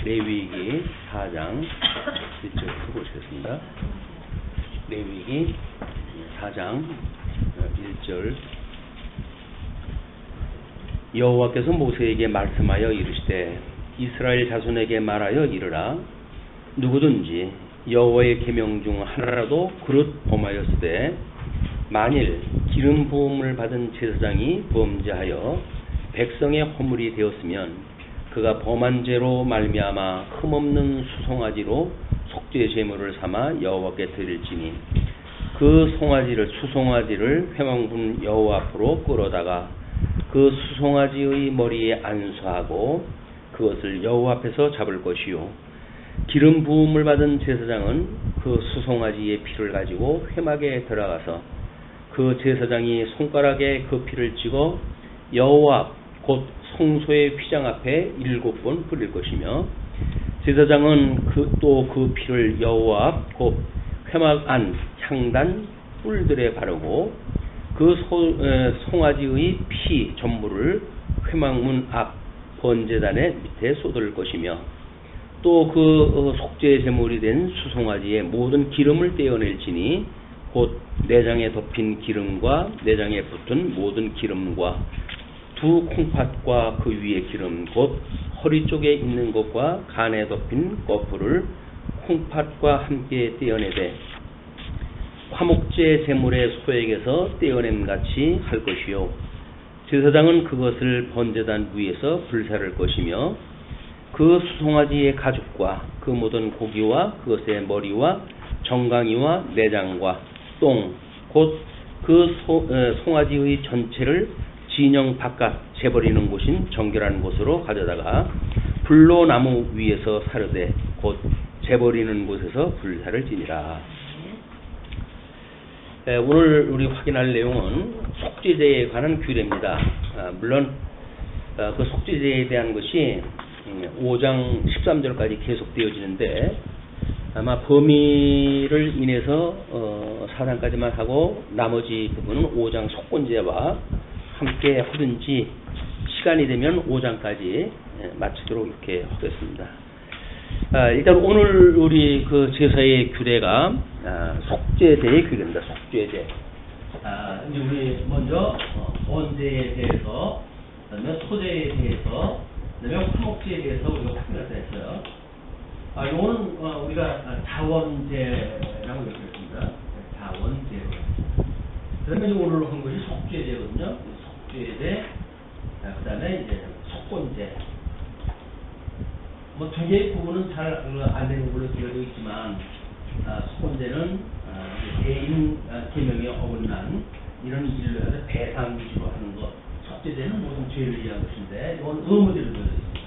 레위기 4장 1절 보시겠습니다. 레위기 4장 1절 여호와께서 모세에게 말씀하여 이르시되 이스라엘 자손에게 말하여 이르라. 누구든지 여호와의 계명 중 하나라도 그릇 범하였으되 만일 기름 부음을 받은 제사장이 범죄하여 백성의 허물이 되었으면 그가 범한 죄로 말미암아 흠없는 수송아지로 속죄 제물을 삼아 여호와께 드릴지니 그 수송아지를 회망분 여호와 앞으로 끌어다가 그 수송아지의 머리에 안수하고 그것을 여호와 앞에서 잡을 것이요 기름 부음을 받은 제사장은 그 수송아지의 피를 가지고 회막에 들어가서 그 제사장이 손가락에 그 피를 찍어 여호와 앞 곧 성소의 휘장 앞에 7번 뿌릴 것이며 제사장은 또 그 피를 여호와 앞 곧 회막 안 향단 뿔들에 바르고 그 송아지의 피 전부를 회막문 앞 번제단의 밑에 쏟을 것이며 또 그 속죄 제물이 된 수송아지의 모든 기름을 떼어낼지니 곧 내장에 덮인 기름과 내장에 붙은 모든 기름과 두 콩팥과 그 위의 기름 곧 허리 쪽에 있는 것과 간에 덮인 거풀을 콩팥과 함께 떼어내되 화목제 제물의 소액에서 떼어냄 같이 할 것이요 제사장은 그것을 번제단 위에서 불사를 것이며 그 수송아지의 가죽과 그 모든 고기와 그것의 머리와 정강이와 내장과 똥 곧 그 송아지의 전체를 진영 바깥 재버리는 곳인 정결한 곳으로 가져다가 불로 나무 위에서 사르되 곧 재버리는 곳에서 불사를 지니라. 오늘 우리 확인할 내용은 속죄제에 관한 규례입니다. 물론 그 속죄제에 대한 것이 5장 13절까지 계속되어지는데 아마 범위를 인해서 4장까지만 하고 나머지 부분은 5장 속건제와 함께 하든지 시간이 되면 5장까지 마치도록 이렇게 하겠습니다. 일단 오늘 우리 그 제사의 규례가 속죄제의 규례입니다. 속죄제. 이제 우리 먼저 번제에 대해서, 그다음에 소제에 대해서, 그다음에 화목제에 대해서 우리가 확인을 했어요. 이거는 우리가 자원제라고 얘기했습니다. 자원제. 그다음에 오늘 한 것이 속죄제거든요. 속죄제, 그 다음에 이제 속건제. 뭐 두 개의 구분은 잘 안 되는 걸로 되어져 있지만, 속건제는 대인 계명에 어긋난 이런 일을 해서 배상 위주로 하는 것. 속죄제는 모든 죄를 위한 것인데, 이건 의무제로 되어져 있습니다.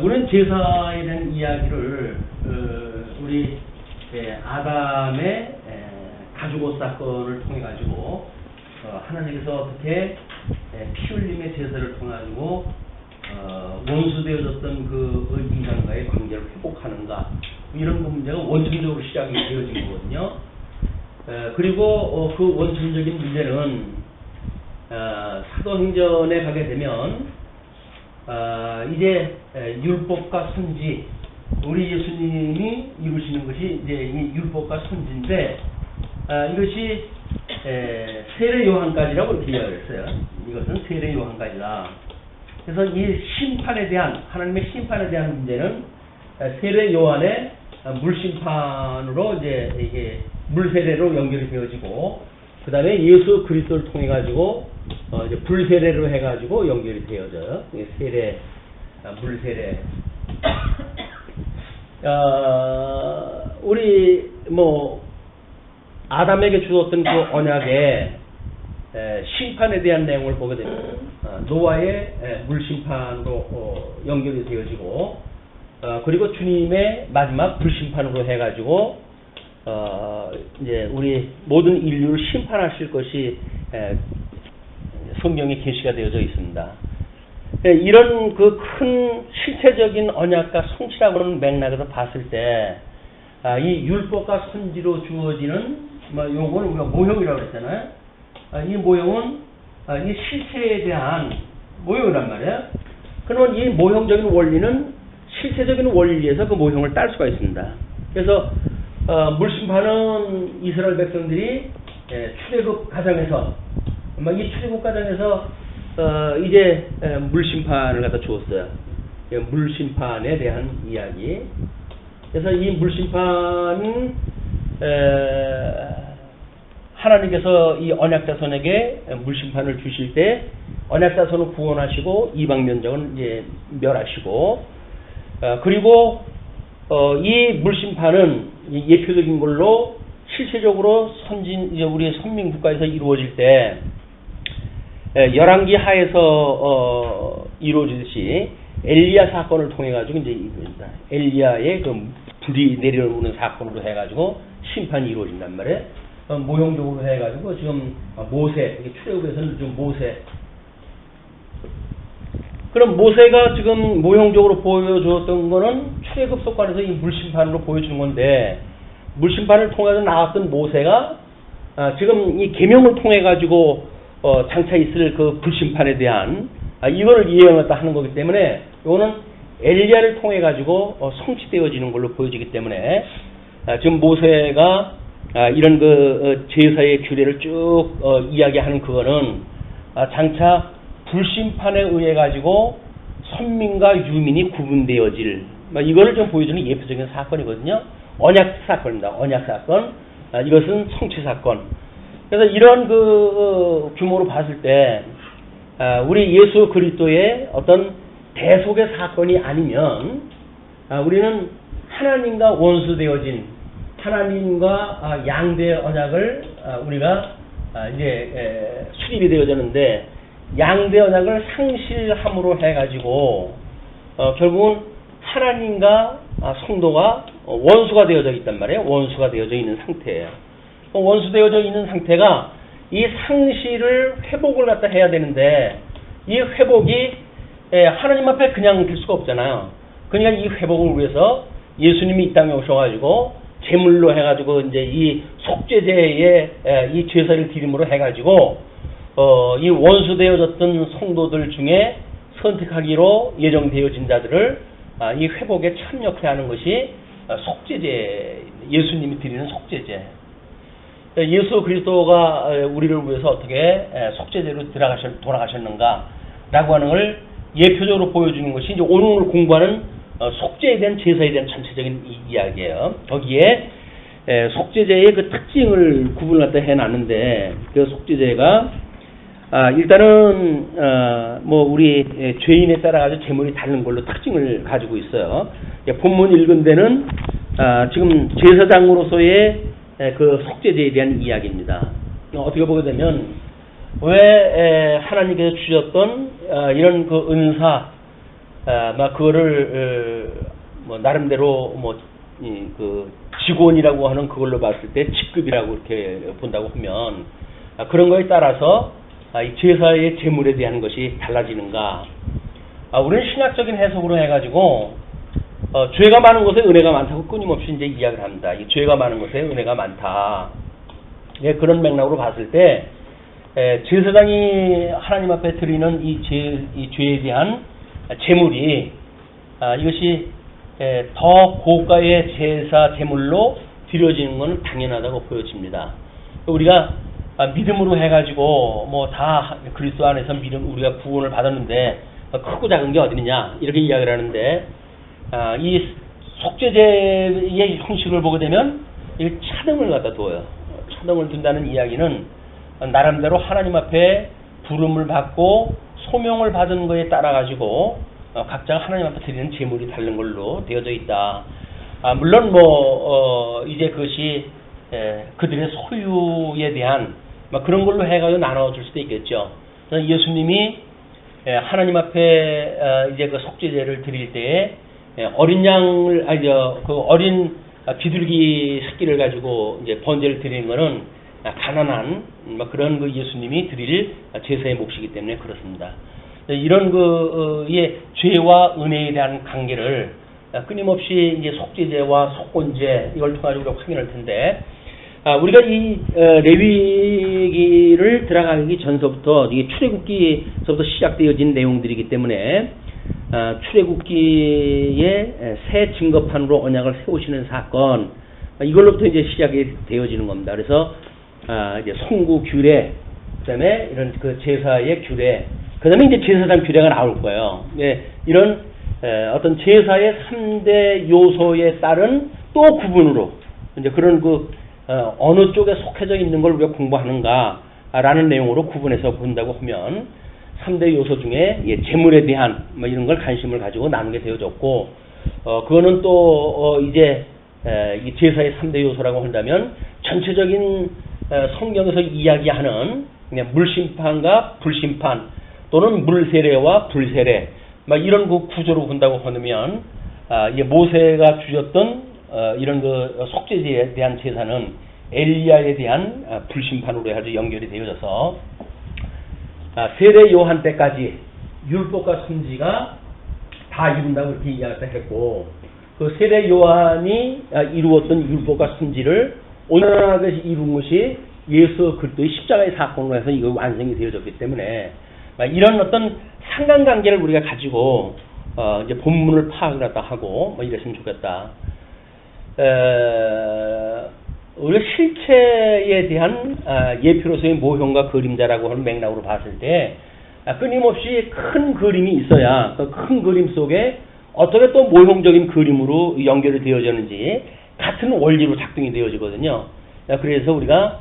우리는 제사에 대한 이야기를 우리 아담의 가죽옷 사건을 통해 가지고 하나님께서 어떻게 피 흘림의 제사를 통해 가지고 원수되어졌던 그 인간과의 관계를 회복하는가 이런 문제가 원천적으로 시작이 되어진 거거든요. 그리고 그 원천적인 문제는 사도행전에 가게 되면 이제 율법과 선지 우리 예수님이 이루시는 것이 이제 이 율법과 선지인데 이것이 세례 요한까지라고 이렇게 이야기했어요. 이것은 세례 요한까지다. 그래서 이 심판에 대한 하나님의 심판에 대한 문제는 세례 요한의 물심판으로 이제 이게 물세례로 연결이 되어지고 그 다음에 예수 그리스도를 통해 가지고 이제 불세례로 해가지고 연결이 되어져요. 세례, 물세례. 우리 아담에게 주었던 그 언약의 심판에 대한 내용을 보게 되면 노아의 물심판으로 연결이 되어지고 그리고 주님의 마지막 불심판으로 해가지고 이제 우리 모든 인류를 심판하실 것이 성경에 계시가 되어져 있습니다. 이런 그 큰 실체적인 언약과 성취라고 하는 맥락에서 봤을 때, 이 율법과 선지로 주어지는, 요거는 우리가 모형이라고 그랬잖아요. 이 모형은 이 실체에 대한 모형이란 말이에요. 그러면 이 모형적인 원리는 실체적인 원리에서 그 모형을 딸 수가 있습니다. 그래서 물심판은 이스라엘 백성들이 출애굽 과정에서 이 출애굽 과정에서 이제 물심판을 갖다 주었어요. 물심판에 대한 이야기. 그래서 이 물심판은 하나님께서 이 언약자손에게 물심판을 주실 때 언약자손을 구원하시고 이방 면적을 이제 멸하시고 그리고 이 물심판은 예표적인 걸로 실체적으로 이제 우리 선민 국가에서 이루어질 때 열왕기 하에서 이루어지듯이 엘리야 사건을 통해 가지고 이제 이루어진다. 엘리야의 그 불이 내려오는 사건으로 해가지고 심판이 이루어진단 말이에요. 모형적으로 해가지고 지금 모세, 출애굽에서는 좀 모세. 그럼 모세가 지금 모형적으로 보여주었던 거는 출애굽 속관에서 이 물심판으로 보여주는 건데, 물심판을 통해서 나왔던 모세가 지금 이 계명을 통해 가지고 장차 있을 그 불심판에 대한 이거를 예언했다 하는 거기 때문에 이거는 엘리야를 통해 가지고 성취되어지는 걸로 보여지기 때문에 지금 모세가 이런 그 제사의 규례를 쭉 이야기하는 그거는 장차 불심판에 의해 가지고 선민과 유민이 구분되어질 이거를 좀 보여주는 예표적인 사건이거든요. 언약 사건입니다. 언약 사건. 이것은 성취 사건. 그래서 이런 그 규모로 봤을 때 우리 예수 그리스도의 어떤 대속의 사건이 아니면 우리는 하나님과 원수되어진 하나님과 양대 언약을 우리가 이제 수립이 되어졌는데 양대 언약을 상실함으로 해가지고 결국은 하나님과 성도가 원수가 되어져 있단 말이에요. 원수가 되어져 있는 상태예요. 원수되어져 있는 상태가 이 상실을 회복을 갖다 해야 되는데 이 회복이 하나님 앞에 그냥 될 수가 없잖아요. 그러니까 이 회복을 위해서 예수님이 이 땅에 오셔가지고 제물로 해가지고 이제 이 속죄제의 이 제사를 드림으로 해가지고 이 원수되어졌던 성도들 중에 선택하기로 예정되어진 자들을 이 회복에 참여케 하는 것이 속죄제, 예수님이 드리는 속죄제. 예수 그리스도가 우리를 위해서 어떻게 속죄제로 돌아가셨는가라고 하는 걸 예표적으로 보여주는 것이 이제 오늘 공부하는 속죄에 대한 제사에 대한 전체적인 이야기예요. 거기에 속죄제의 그 특징을 구분을 갖다 해놨는데 그 속죄제가 일단은 뭐 우리 죄인에 따라 가지고 제물이 다른 걸로 특징을 가지고 있어요. 본문 읽은 데는 지금 제사장으로서의 그 속죄제에 대한 이야기입니다. 어떻게 보게 되면 왜 하나님께서 주셨던 이런 그 은사, 막 그거를 뭐 나름대로 뭐 그 직원이라고 하는 그걸로 봤을 때 직급이라고 이렇게 본다고 하면 그런 거에 따라서 이 제사의 제물에 대한 것이 달라지는가? 우리는 신학적인 해석으로 해가지고 죄가 많은 곳에 은혜가 많다고 끊임없이 이제 이야기를 합니다. 이 죄가 많은 곳에 은혜가 많다. 예, 그런 맥락으로 봤을 때 제사장이 하나님 앞에 드리는 이 죄에 대한 제물이 이것이 더 고가의 제사 제물로 드려지는 것은 당연하다고 보여집니다. 우리가 믿음으로 해가지고 뭐 다 그리스도 안에서 우리가 구원을 받았는데 크고 작은 게 어디냐 이렇게 이야기를 하는데 이 속죄제의 형식을 보게 되면 이 차등을 갖다 둬요. 차등을 둔다는 이야기는 나름대로 하나님 앞에 부름을 받고 소명을 받은 거에 따라 가지고 각자가 하나님 앞에 드리는 제물이 다른 걸로 되어져 있다. 물론 뭐 이제 그것이 그들의 소유에 대한 그런 걸로 해가지고 나눠줄 수도 있겠죠. 예수님이 하나님 앞에 이제 그 속죄제를 드릴 때에 어린 양을 그 어린 비둘기 새끼를 가지고 이제 번제를 드리는 거는 가난한 그런 그 예수님이 드릴 제사의 몫이기 때문에 그렇습니다. 이런 그의 죄와 은혜에 대한 관계를 끊임없이 이제 속죄제와 속건제 이걸 통해 우리가 확인할 텐데 우리가 이 레위기를 들어가기 전서부터 이 출애굽기서부터 시작되어진 내용들이기 때문에 출애굽기의 새 증거판으로 언약을 세우시는 사건, 이걸로부터 이제 시작이 되어지는 겁니다. 그래서 이제 송구 규례, 그다음에 이런 그 제사의 규례, 그다음에 이제 제사장 규례가 나올 거예요. 예, 이런 어떤 제사의 3대 요소에 따른 또 구분으로 이제 그런 그 어느 쪽에 속해져 있는 걸 우리가 공부하는가라는 내용으로 구분해서 본다고 하면 3대 요소 중에 재물에 대한 뭐 이런 걸 관심을 가지고 나누게 되어졌고, 그거는 또 이제 이 제사의 3대 요소라고 한다면 전체적인 성경에서 이야기하는 그냥 물심판과 불심판 또는 물세례와 불세례 막 이런 그 구조로 본다고 하면 모세가 주셨던 이런 그 속죄제에 대한 제사는 엘리야에 대한 불심판으로 아주 연결이 되어져서 세례 요한 때까지 율법과 선지가 다 이룬다고 이렇게 이야기를 했고, 그 세례 요한이 이루었던 율법과 선지를 온전하게 이룬 것이 예수 그리스도의 십자가의 사건으로 해서 이거 완성이 되어졌기 때문에 이런 어떤 상관관계를 우리가 가지고 이제 본문을 파악을 하다 하고 뭐 이랬으면 좋겠다. 우리가 실체에 대한 예표로서의 모형과 그림자라고 하는 맥락으로 봤을 때 끊임없이 큰 그림이 있어야 그 큰 그림 속에 어떻게 또 모형적인 그림으로 연결이 되어졌는지 같은 원리로 작동이 되어지거든요. 그래서 우리가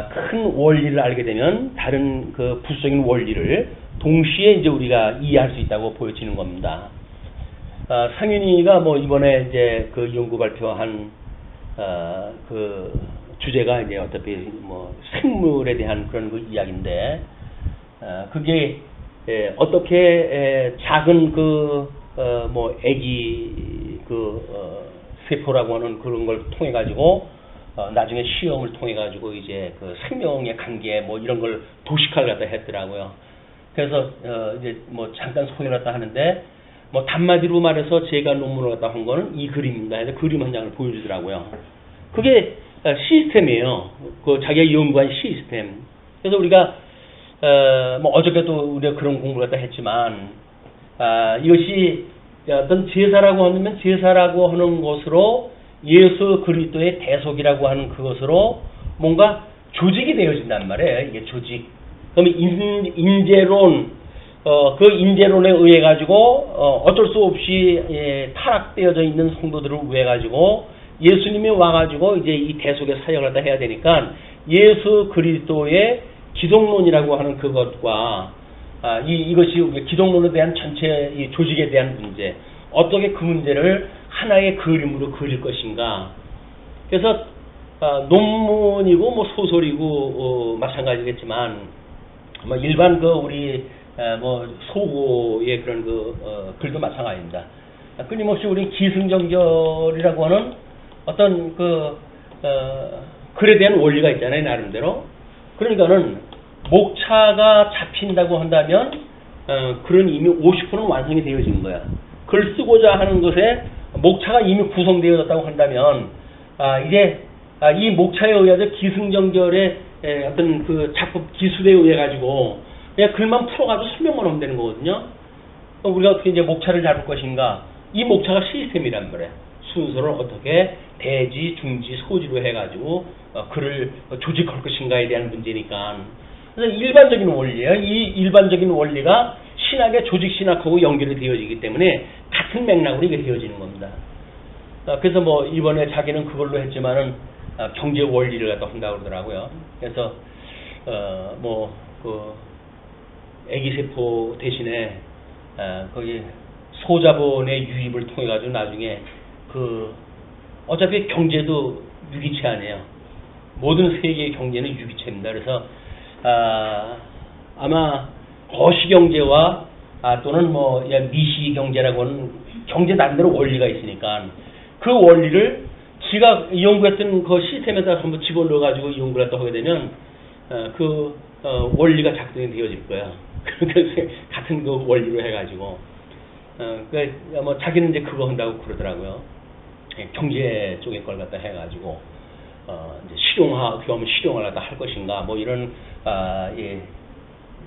큰 원리를 알게 되면 다른 그 부수적인 원리를 동시에 이제 우리가 이해할 수 있다고 보여지는 겁니다. 상윤이가 뭐 이번에 이제 그 연구 발표한 그 주제가 이제 어차피 뭐 생물에 대한 그런 그 이야기인데, 그게 어떻게 작은 뭐 애기 세포라고 하는 그런 걸 통해 가지고 나중에 시험을 통해 가지고 이제 그 생명의 관계 뭐 이런 걸 도식화를 갖다 했더라고요. 그래서 이제 뭐 잠깐 소개를 갖다 하는데, 뭐 단마디로 말해서 제가 논문을 갖다 한 거는 이 그림입니다. 해서 그림 한 장을 보여주더라고요. 그게 시스템이에요. 그 자기가 연구한 시스템. 그래서 우리가 뭐 어저께도 우리가 그런 공부를 갖다 했지만, 이것이 어떤 제사라고 하면 제사라고 하는 것으로 예수 그리스도의 대속이라고 하는 그것으로 뭔가 조직이 되어진단 말이에요. 이게 조직. 그러면 인재론, 그 인재론에 의해 가지고 어쩔 수 없이 타락되어져 있는 성도들을 위해 가지고 예수님이 와가지고 이제 이 대속의 사역을 다 해야 되니까 예수 그리스도의 기독론이라고 하는 그것과 이것이 기독론에 대한 전체 이 조직에 대한 문제, 어떻게 그 문제를 하나의 그림으로 그릴 것인가. 그래서 논문이고 뭐 소설이고 마찬가지겠지만 뭐 일반 우리 뭐 소고의 그런 글도 마찬가지입니다. 끊임없이 우리 기승전결이라고 하는 어떤 글에 대한 원리가 있잖아요, 나름대로. 그러니까는 목차가 잡힌다고 한다면 글은 이미 50%는 완성이 되어진 거야. 글 쓰고자 하는 것에 목차가 이미 구성되어졌다고 한다면 이제 이 목차에 의해서 기승전결의 어떤 그 작품 기술에 의해 가지고 그냥 글만 풀어가지고 설명만 하면 되는 거거든요. 우리가 어떻게 이제 목차를 잡을 것인가? 이 목차가 시스템이란 말이에요. 순서를 어떻게 대지, 중지, 소지로 해가지고 글을 조직할 것인가에 대한 문제니까. 그래서 일반적인 원리예요. 이 일반적인 원리가 신학의 조직 신학하고 연결이 되어지기 때문에 같은 맥락으로 이게 되어지는 겁니다. 그래서 뭐 이번에 자기는 그걸로 했지만은 경제 원리를 갖다 한다고 그러더라고요. 그래서 뭐 애기세포 대신에 거기 소자본의 유입을 통해 가지고 나중에 어차피 경제도 유기체 아니에요. 모든 세계의 경제는 유기체입니다. 그래서 아마 거시경제와 또는 뭐 미시 경제라고 하는 경제 나름대로 원리가 있으니까 그 원리를 지가 연구했던 그 시스템에다 한번 집어넣어 가지고 연구를 했다 하게 되면 원리가 작동이 되어질 거야. 그래서 같은 그 원리로 해가지고 그러니까 뭐 자기는 이제 그거 한다고 그러더라고요. 경제 쪽의 걸 갖다 해가지고 이제 실용을 갖다 할 것인가 뭐 이런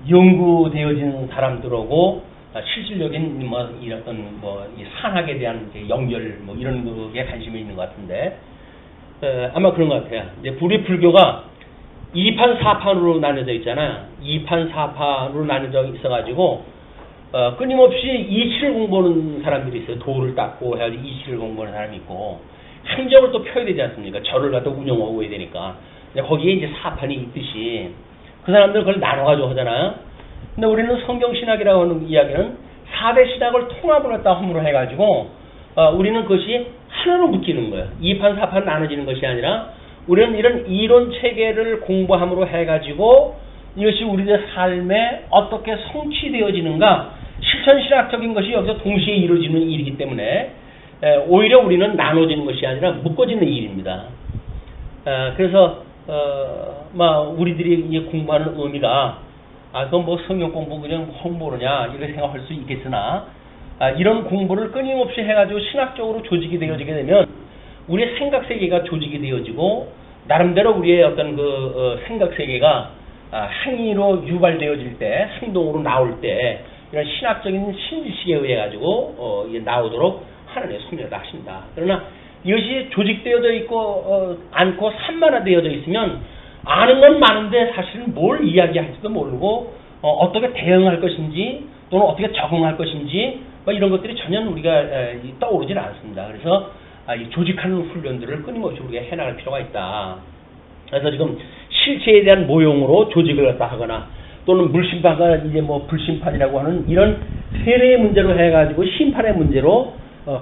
연구되어진 사람들하고 실질적인 이런 이 산학에 대한 연결 이런 거에 관심이 있는 것 같은데 아마 그런 것 같아요. 이제 우리 불교가 2판 4판으로 나눠져 있잖아요. 2판 4판으로 나눠져 있어가지고 끊임없이 이치를 공부하는 사람들이 있어요. 도를 닦고 해가지고 이치를 공부하는 사람이 있고 행적을 또 펴야 되지 않습니까? 절을 갖다 운영하고 해야 되니까. 거기에 이제 4판이 있듯이 그 사람들은 그걸 나눠가지고 하잖아요. 근데 우리는 성경신학이라고 하는 이야기는 4대 신학을 통합을 갖다 허물어 해가지고 우리는 그것이 하나로 묶이는 거예요. 2판 4판 나눠지는 것이 아니라 우리는 이런 이론 체계를 공부함으로 해가지고 이것이 우리의 삶에 어떻게 성취되어지는가 실천신학적인 것이 여기서 동시에 이루어지는 일이기 때문에 오히려 우리는 나눠지는 것이 아니라 묶어지는 일입니다. 그래서 우리들이 공부하는 의미가 그건 성경 공부 그냥 홍보느냐 이렇게 생각할 수 있겠으나 이런 공부를 끊임없이 해가지고 신학적으로 조직이 되어지게 되면 우리의 생각 세계가 조직이 되어지고 나름대로 우리의 어떤 생각 세계가 행위로 유발되어질 때 행동으로 나올 때 이런 신학적인 신지식에 의해 가지고 나오도록 하나님의 섭리를 하신다. 그러나 이것이 조직되어져 있고 않고 산만화되어져 있으면 아는 건 많은데 사실은 뭘 이야기할지도 모르고 어떻게 대응할 것인지 또는 어떻게 적응할 것인지 이런 것들이 전혀 우리가 떠오르질 않습니다. 그래서 이 조직하는 훈련들을 끊임없이 우리가 해나갈 필요가 있다. 그래서 지금 실체에 대한 모형으로 조직을 갖다 하거나 또는 물심판과 이제 불심판이라고 하는 이런 세례의 문제로 해가지고 심판의 문제로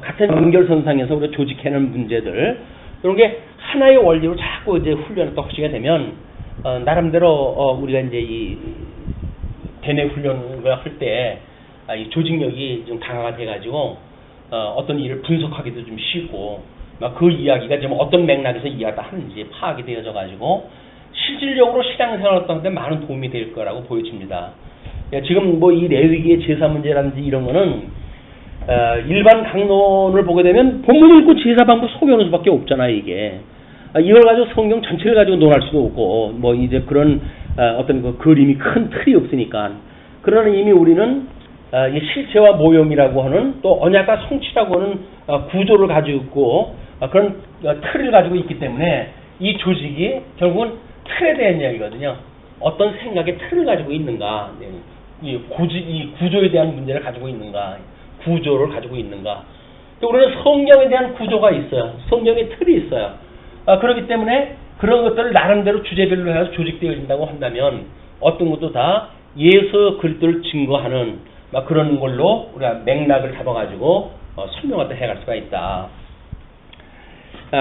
같은 연결선상에서 우리가 조직해내는 문제들 이런 게 하나의 원리로 자꾸 이제 훈련을 또 하시게 되면 나름대로 우리가 이제 이 대뇌 훈련을 할 때 이 조직력이 좀 강화가 돼가지고 어떤 일을 분석하기도 좀 쉽고 그 이야기가 지금 어떤 맥락에서 이야기가 하는지 파악이 되어져 가지고 실질적으로 신앙생활을 하는데 많은 도움이 될 거라고 보여집니다. 지금 이 내위기의 제사 문제라든지 이런 거는 일반 강론을 보게 되면 본문 읽고 제사 방법 소개하는 수밖에 없잖아요. 이게 이걸 가지고 성경 전체를 가지고 논할 수도 없고 이제 그런 어떤 그림이 큰 틀이 없으니까. 그러나 이미 우리는 이 실체와 모형이라고 하는 또 언약과 성취라고 하는 구조를 가지고 있고 그런 틀을 가지고 있기 때문에 이 조직이 결국은 틀에 대한 이야기거든요. 어떤 생각의 틀을 가지고 있는가, 이 구조에 대한 문제를 가지고 있는가, 구조를 가지고 있는가. 우리는 성경에 대한 구조가 있어요. 성경의 틀이 있어요. 그렇기 때문에 그런 것들을 나름대로 주제별로 해서 조직되어진다고 한다면 어떤 것도 다 예수 그리스도를 증거하는 그런 걸로 우리가 맥락을 잡아가지고 설명을 해갈 수가 있다.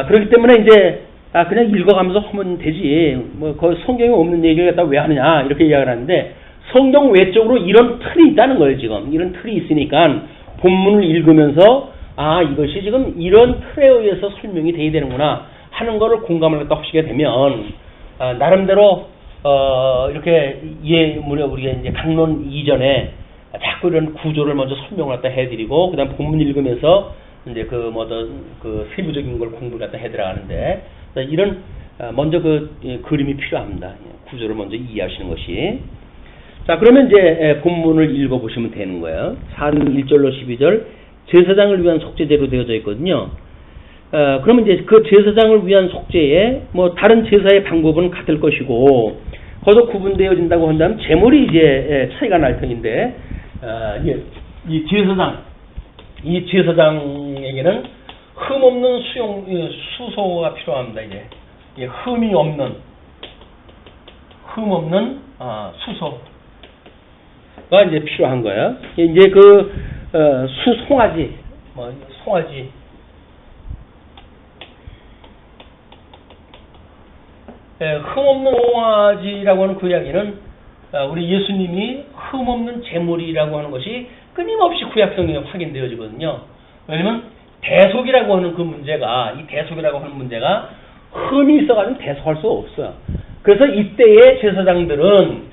그렇기 때문에 이제 그냥 읽어가면서 하면 되지. 그 성경에 없는 얘기를 갖다 왜 하느냐 이렇게 이야기를 하는데 성경 외적으로 이런 틀이 있다는 거예요. 지금 이런 틀이 있으니까 본문을 읽으면서 이것이 지금 이런 틀에 의해서 설명이 돼야 되는구나 하는 거를 공감을 갖다 하시게 되면 나름대로 이렇게 우리가 이제 강론 이전에 자꾸 이런 구조를 먼저 설명을 갖다 해드리고 그다음 본문 읽으면서 이제 그 세부적인 걸 공부를 갖다 해들어가는데 이런 먼저 그림이 필요합니다. 구조를 먼저 이해하시는 것이. 자, 그러면 이제 본문을 읽어보시면 되는 거예요. 4장 1절로 12절 제사장을 위한 속죄제로 되어져 있거든요. 그러면 이제 그 제사장을 위한 속죄에 다른 제사의 방법은 같을 것이고 거기서 구분되어진다고 한다면 제물이 이제 차이가 날 터인데 이 제사장에게는 흠 없는 수소가 필요합니다. 이제 흠이 없는 수소가 이제 필요한 거예요. 이제 송아지 흠 없는 송아지라고 하는 그 이야기는 우리 예수님이 흠 없는 제물이라고 하는 것이 끊임없이 구약성경에 확인되어지거든요. 왜냐면 대속이라고 하는 그 문제가 흠이 있어가지고 대속할 수가 없어요. 그래서 이때의 제사장들은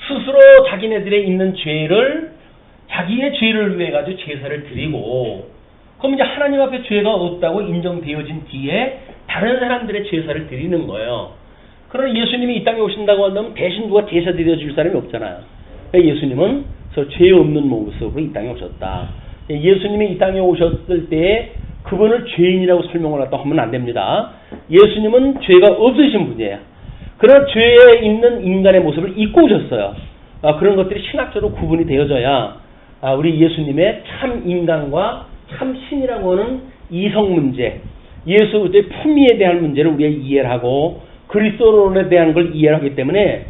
스스로 자기네들의 있는 자기의 죄를 위해 가지고 제사를 드리고 그럼 이제 하나님 앞에 죄가 없다고 인정되어진 뒤에 다른 사람들의 제사를 드리는 거예요. 그러나 예수님이 이 땅에 오신다고 한다면 대신 누가 제사 드려줄 사람이 없잖아요. 예수님은 그래서 죄 없는 모습으로 이 땅에 오셨다. 예수님이 이 땅에 오셨을 때에 그분을 죄인이라고 설명을 갖다 하면 안 됩니다. 예수님은 죄가 없으신 분이에요. 그러나 죄에 있는 인간의 모습을 입고 오셨어요. 그런 것들이 신학적으로 구분이 되어져야 우리 예수님의 참 인간과 참 신이라고 하는 이성 문제, 예수의 품위에 대한 문제를 우리가 이해를 하고 그리스도론에 대한 걸 이해를 하기 때문에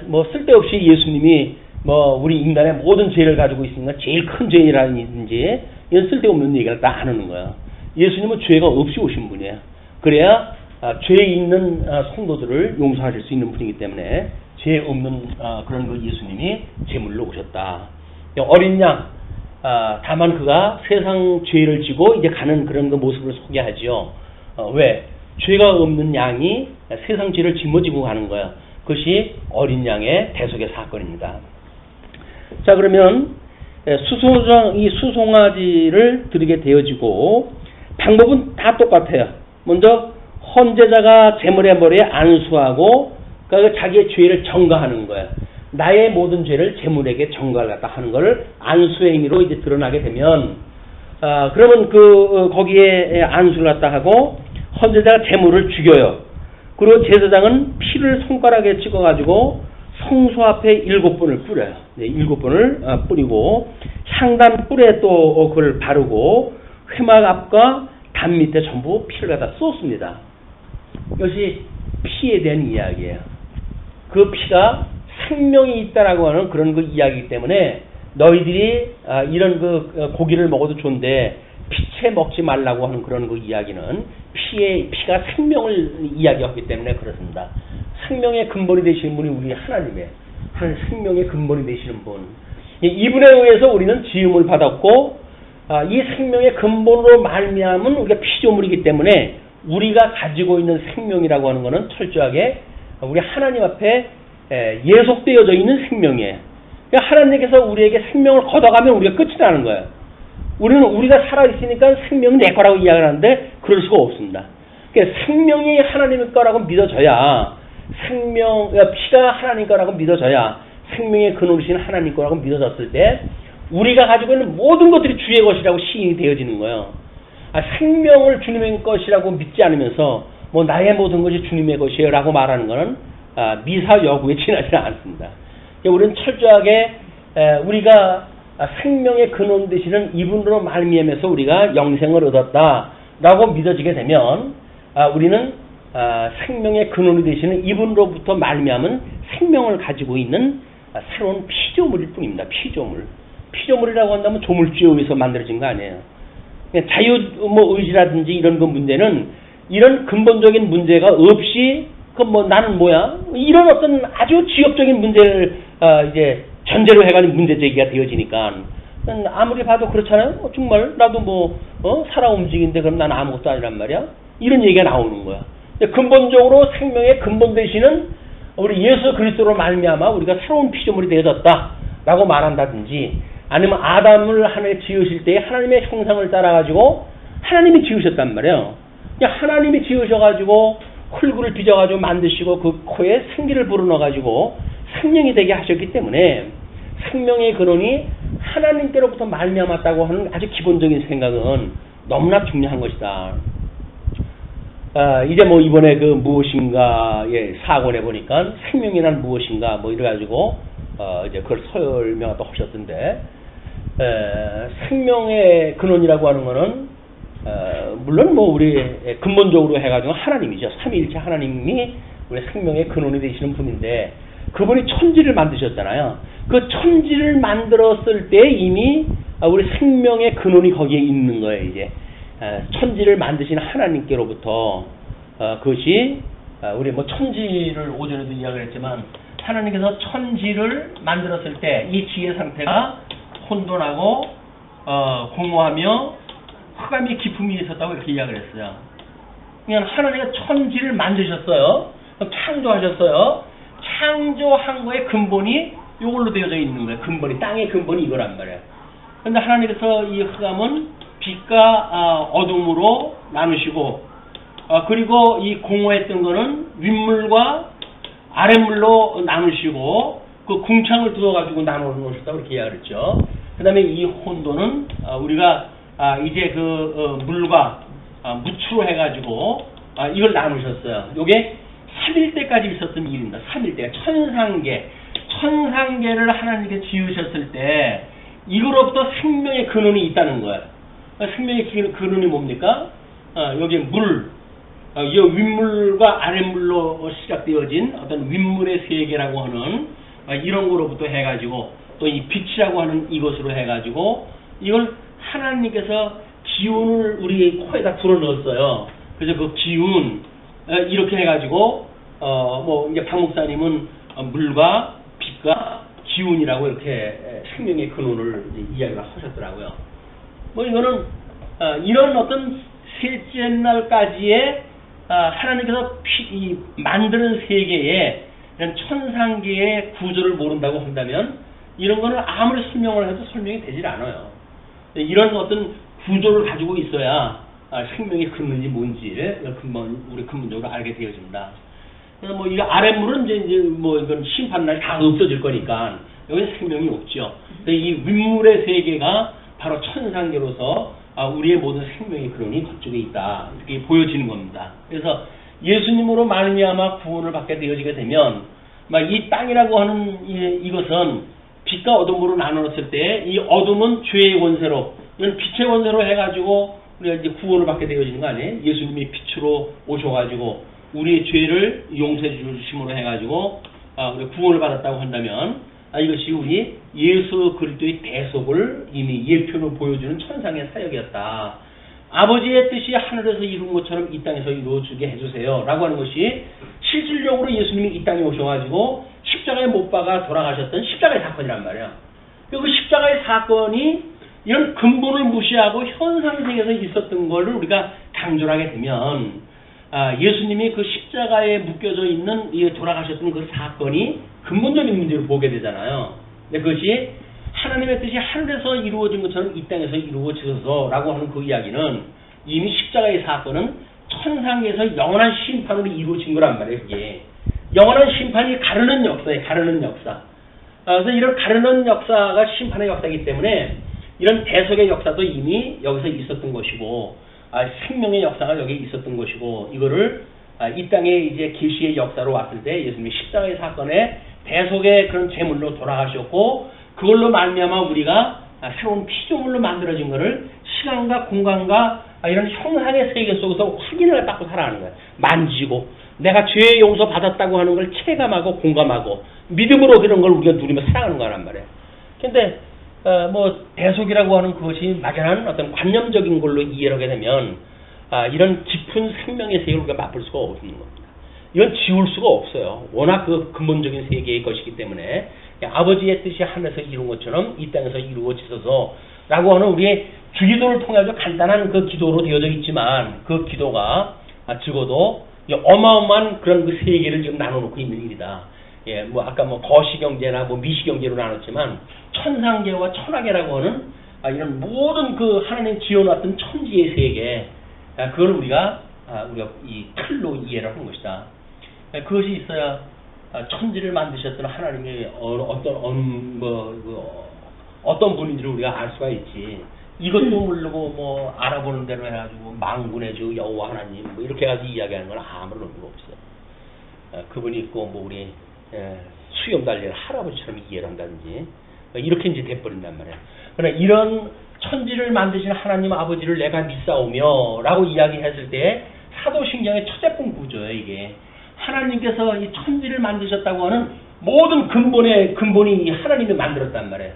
뭐 쓸데없이 예수님이 뭐 우리 인간의 모든 죄를 가지고 있으니까 제일 큰 죄인이라든지 이런 쓸데없는 얘기를 다 안 하는 거예요. 예수님은 죄가 없이 오신 분이에요. 그래야 죄 있는 성도들을 용서하실 수 있는 분이기 때문에 죄 없는 그런 그 예수님이 제물로 오셨다. 어린 양, 다만 그가 세상 죄를 지고 이제 가는 그런 그 모습을 소개하지요. 왜? 죄가 없는 양이 세상 죄를 짊어지고 가는 거예요. 그것이 어린 양의 대속의 사건입니다. 자, 그러면 이 수송아지를 드리게 되어지고 방법은 다 똑같아요. 먼저 헌제자가 제물의 머리에 안수하고 그러니까 자기의 죄를 전가하는 거예요. 나의 모든 죄를 제물에게 전가를 갖다 하는 것을 안수의 의미로 이제 드러나게 되면 그러면 거기에 안수를 갖다 하고 헌제자가 제물을 죽여요. 그리고 제사장은 피를 손가락에 찍어가지고 성소 앞에 7번을 뿌려요. 네, 7번을 뿌리고 향단 뿔에 또 그걸 바르고 회막 앞과 담 밑에 전부 피를 갖다 쏟습니다. 이것이 피에 대한 이야기예요. 그 피가 생명이 있다라고 하는 그런 그 이야기이기 때문에 너희들이 이런 그 고기를 먹어도 좋은데 피채 먹지 말라고 하는 그런 그 이야기는 피가 생명을 이야기하기 때문에 그렇습니다. 생명의 근본이 되시는 분이 우리 하나님의 생명의 근본이 되시는 분. 이분에 의해서 우리는 지음을 받았고 이 생명의 근본으로 말미암은 우리가 피조물이기 때문에 우리가 가지고 있는 생명이라고 하는 것은 철저하게 우리 하나님 앞에 예속되어져 있는 생명이에요. 그러니까 하나님께서 우리에게 생명을 걷어가면 우리가 끝이 나는 거예요. 우리가 살아있으니까 생명은 내 거라고 이야기를 하는데 그럴 수가 없습니다. 그러니까 생명이 하나님의 거라고 믿어져야 피가 하나님 거라고 믿어져야 생명의 근원이신 하나님 거라고 믿어졌을 때 우리가 가지고 있는 모든 것들이 주의 것이라고 시인이 되어지는 거예요. 생명을 주님의 것이라고 믿지 않으면서 뭐 나의 모든 것이 주님의 것이에요 라고 말하는 것은 미사 여구에 지나지 않습니다. 우리는 철저하게 우리가 생명의 근원 되시는 이분으로 말미암아서 우리가 영생을 얻었다라고 믿어지게 되면 우리는 생명의 근원이 되시는 이분으로부터 말미암은 생명을 가지고 있는 새로운 피조물일 뿐입니다. 피조물이라고 한다면 조물주에 의해서 만들어진 거 아니에요. 자유의지라든지 이런 그 문제는 이런 근본적인 문제가 없이 나는 뭐야? 이런 어떤 아주 지역적인 문제를 이제 전제로 해가지고 문제 제기가 되어지니까 아무리 봐도 그렇잖아요. 정말 나도 살아 움직이는데 그럼 나는 아무것도 아니란 말이야. 이런 얘기가 나오는 거야. 근본적으로 생명의 근본 되시는 우리 예수 그리스도로 말미암아 우리가 새로운 피조물이 되어졌다라고 말한다든지 아니면 아담을 하나님 지으실 때 하나님의 형상을 따라가지고 하나님이 지으셨단 말이에요. 하나님이 지으셔가지고 흙을 빚어가지고 만드시고 그 코에 생기를 불어넣어가지고 생명이 되게 하셨기 때문에 생명의 근원이 하나님께로부터 말미암았다고 하는 아주 기본적인 생각은 너무나 중요한 것이다. 이제 이번에 그 무엇인가의 사건에 보니까 생명이란 무엇인가 이래가지고 이제 그걸 설명도 하셨던데 생명의 근원이라고 하는 거는 물론 우리 근본적으로 해가지고 하나님이죠. 삼위일체 하나님이 우리 생명의 근원이 되시는 분인데 그분이 천지를 만드셨잖아요. 그 천지를 만들었을 때 이미 우리 생명의 근원이 거기에 있는 거예요. 이제 천지를 만드신 하나님께로부터 그것이 우리 천지를 오전에도 이야기를 했지만 하나님께서 천지를 만들었을 때 이 지혜 상태가 혼돈하고 공허하며 흑암이 기품이 있었다고 이렇게 이야기를 했어요. 그냥 하나님께서 천지를 만드셨어요. 창조하셨어요. 창조한 거의 근본이 이걸로 되어져 있는 거예요. 근본이 땅의 근본이 이거란 말이에요. 그런데 하나님께서 이 흑암은 빛과 어둠으로 나누시고 그리고 이 공허했던 거는 윗물과 아랫물로 나누시고 그 궁창을 두어가지고 나눠 놓으셨다고 이렇게 이야기를 했죠. 그 다음에 이 혼돈은 우리가 이제 물과 무추로 해가지고 이걸 나누셨어요. 요게 3일 때까지 있었던 일입니다. 3일 때 천상계를 하나님께 지으셨을 때 이거로부터 생명의 근원이 있다는 거예요. 생명의 근원이 뭡니까? 여기 이 윗물과 아랫물로 시작되어진 어떤 윗물의 세계라고 하는 이런 거로부터 해가지고 또 이 빛이라고 하는 이것으로 해가지고 이걸 하나님께서 기운을 우리 코에다 불어넣었어요. 그래서 그 기운 이렇게 해가지고 이제 박 목사님은 물과 빛과 기운이라고 이렇게 생명의 근원을 이야기를 하셨더라고요. 이거는 이런 어떤 셋째 날까지의 하나님께서 만드는 세계에 이런 천상계의 구조를 모른다고 한다면 이런 거는 아무리 설명을 해도 설명이 되질 않아요. 이런 어떤 구조를 가지고 있어야 생명의 근원이 뭔지를 우리 근본적으로 알게 되어집니다. 그래서 이 아랫물은 이제 이건 심판날 다 없어질 거니까 여기 생명이 없죠. 이 윗물의 세계가 바로 천상계로서 우리의 모든 생명의 근원이 그쪽에 있다 이렇게 보여지는 겁니다. 그래서 예수님으로 말미암아 구원을 받게 되어지게 되면 이 땅이라고 하는 이것은 빛과 어둠으로 나누었을 때 이 어둠은 죄의 원세로 이런 빛의 원세로 해가지고 우리가 이제 구원을 받게 되어지는 거 아니에요? 예수님이 빛으로 오셔가지고 우리의 죄를 용서해 주심으로 해가지고 우리가 구원을 받았다고 한다면 이것이 우리 예수 그리스도의 대속을 이미 예표로 보여주는 천상의 사역이었다. 아버지의 뜻이 하늘에서 이룬 것처럼 이 땅에서 이루어지게 해주세요 라고 하는 것이 실질적으로 예수님이 이 땅에 오셔가지고 십자가에 못 박아 돌아가셨던 십자가의 사건이란 말이에요. 그 십자가의 사건이 이런 근본을 무시하고 현상세계에서 있었던 것을 우리가 강조를 하게 되면 예수님이 그 십자가에 묶여져 있는 돌아가셨던 그 사건이 근본적인 문제를 보게 되잖아요. 근데 그것이 하나님의 뜻이 하늘에서 이루어진 것처럼 이 땅에서 이루어져서라고 하는 그 이야기는 이미 십자가의 사건은 천상에서 영원한 심판으로 이루어진 거란 말이에요. 이게 영원한 심판이 가르는 역사예요. 가르는 역사. 그래서 이런 가르는 역사가 심판의 역사이기 때문에 이런 대속의 역사도 이미 여기서 있었던 것이고 생명의 역사가 여기 있었던 것이고 이거를 이 땅에 이제 계시의 역사로 왔을 때 예수님이 십자가의 사건에 대속의 그런 제물로 돌아가셨고 그걸로 말미암아 우리가 새로운 피조물로 만들어진 것을 시간과 공간과 이런 형상의 세계 속에서 확인을 받고 살아가는 거예요. 만지고 내가 죄의 용서 받았다고 하는 걸 체감하고 공감하고 믿음으로 그런 걸 우리가 누리며 살아가는 거란 말이에요. 근데 대속이라고 하는 그것이 막연한 어떤 관념적인 걸로 이해를 하게 되면 이런 깊은 생명의 세계를 우리가 맛볼 수가 없는 겁니다. 이건 지울 수가 없어요. 워낙 그 근본적인 세계의 것이기 때문에 아버지의 뜻이 하늘에서 이룬 것처럼 이 땅에서 이루어지소서 라고 하는 우리의 주기도를 통해서 간단한 그 기도로 되어져 있지만 그 기도가 적어도 어마어마한 그런 그 세계를 지금 나눠놓고 있는 일이다. 아까 거시경제나 미시경제로 나눴지만 천상계와 천하계라고 하는 이런 모든 그 하나님 지어놨던 천지의 세계 그걸 우리가 이 틀로 이해를 하는 것이다. 그것이 있어야 천지를 만드셨던 하나님이 어떤 분인지를 우리가 알 수가 있지. 이것도 모르고 알아보는 대로 해가지고 망군의 주 여호와 하나님 이렇게 해가지고 이야기하는 건 아무런 의미가 없어. 그분이 있고 우리 수염 달린 할아버지처럼 이해를 한다든지 이렇게 이제 돼버린단 말이야. 그러나 이런 천지를 만드신 하나님 아버지를 내가 믿사오며 라고 이야기했을 때 사도신경의 초대품 구조예요. 이게 하나님께서 이 천지를 만드셨다고 하는 모든 근본이 하나님이 만들었단 말이에요.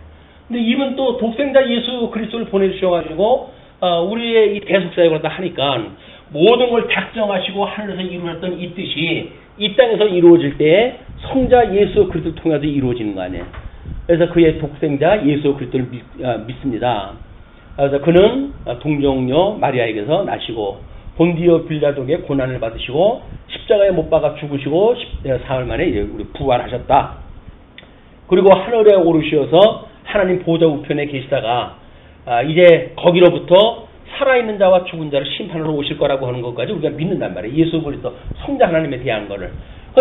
근데 이분 또 독생자 예수 그리스도를 보내주셔가지고 우리의 이 대속사역을 하니까 모든 걸 작정하시고 하늘에서 이루셨던 이 뜻이 이 땅에서 이루어질 때 성자 예수 그리스도를 통해서 이루어지는 거 아니에요. 그래서 그의 독생자 예수 그리스도를 믿습니다. 그래서 그는 동정녀 마리아에게서 나시고 본디오 빌라도에게 고난을 받으시고 십자가에 못 박아 죽으시고 사흘 만에 이제 우리 부활하셨다. 그리고 하늘에 오르셔서 하나님 보좌 우편에 계시다가 이제 거기로부터 살아있는 자와 죽은 자를 심판으로 오실 거라고 하는 것까지 우리가 믿는단 말이에요. 예수 그리스도 성자 하나님에 대한 거를.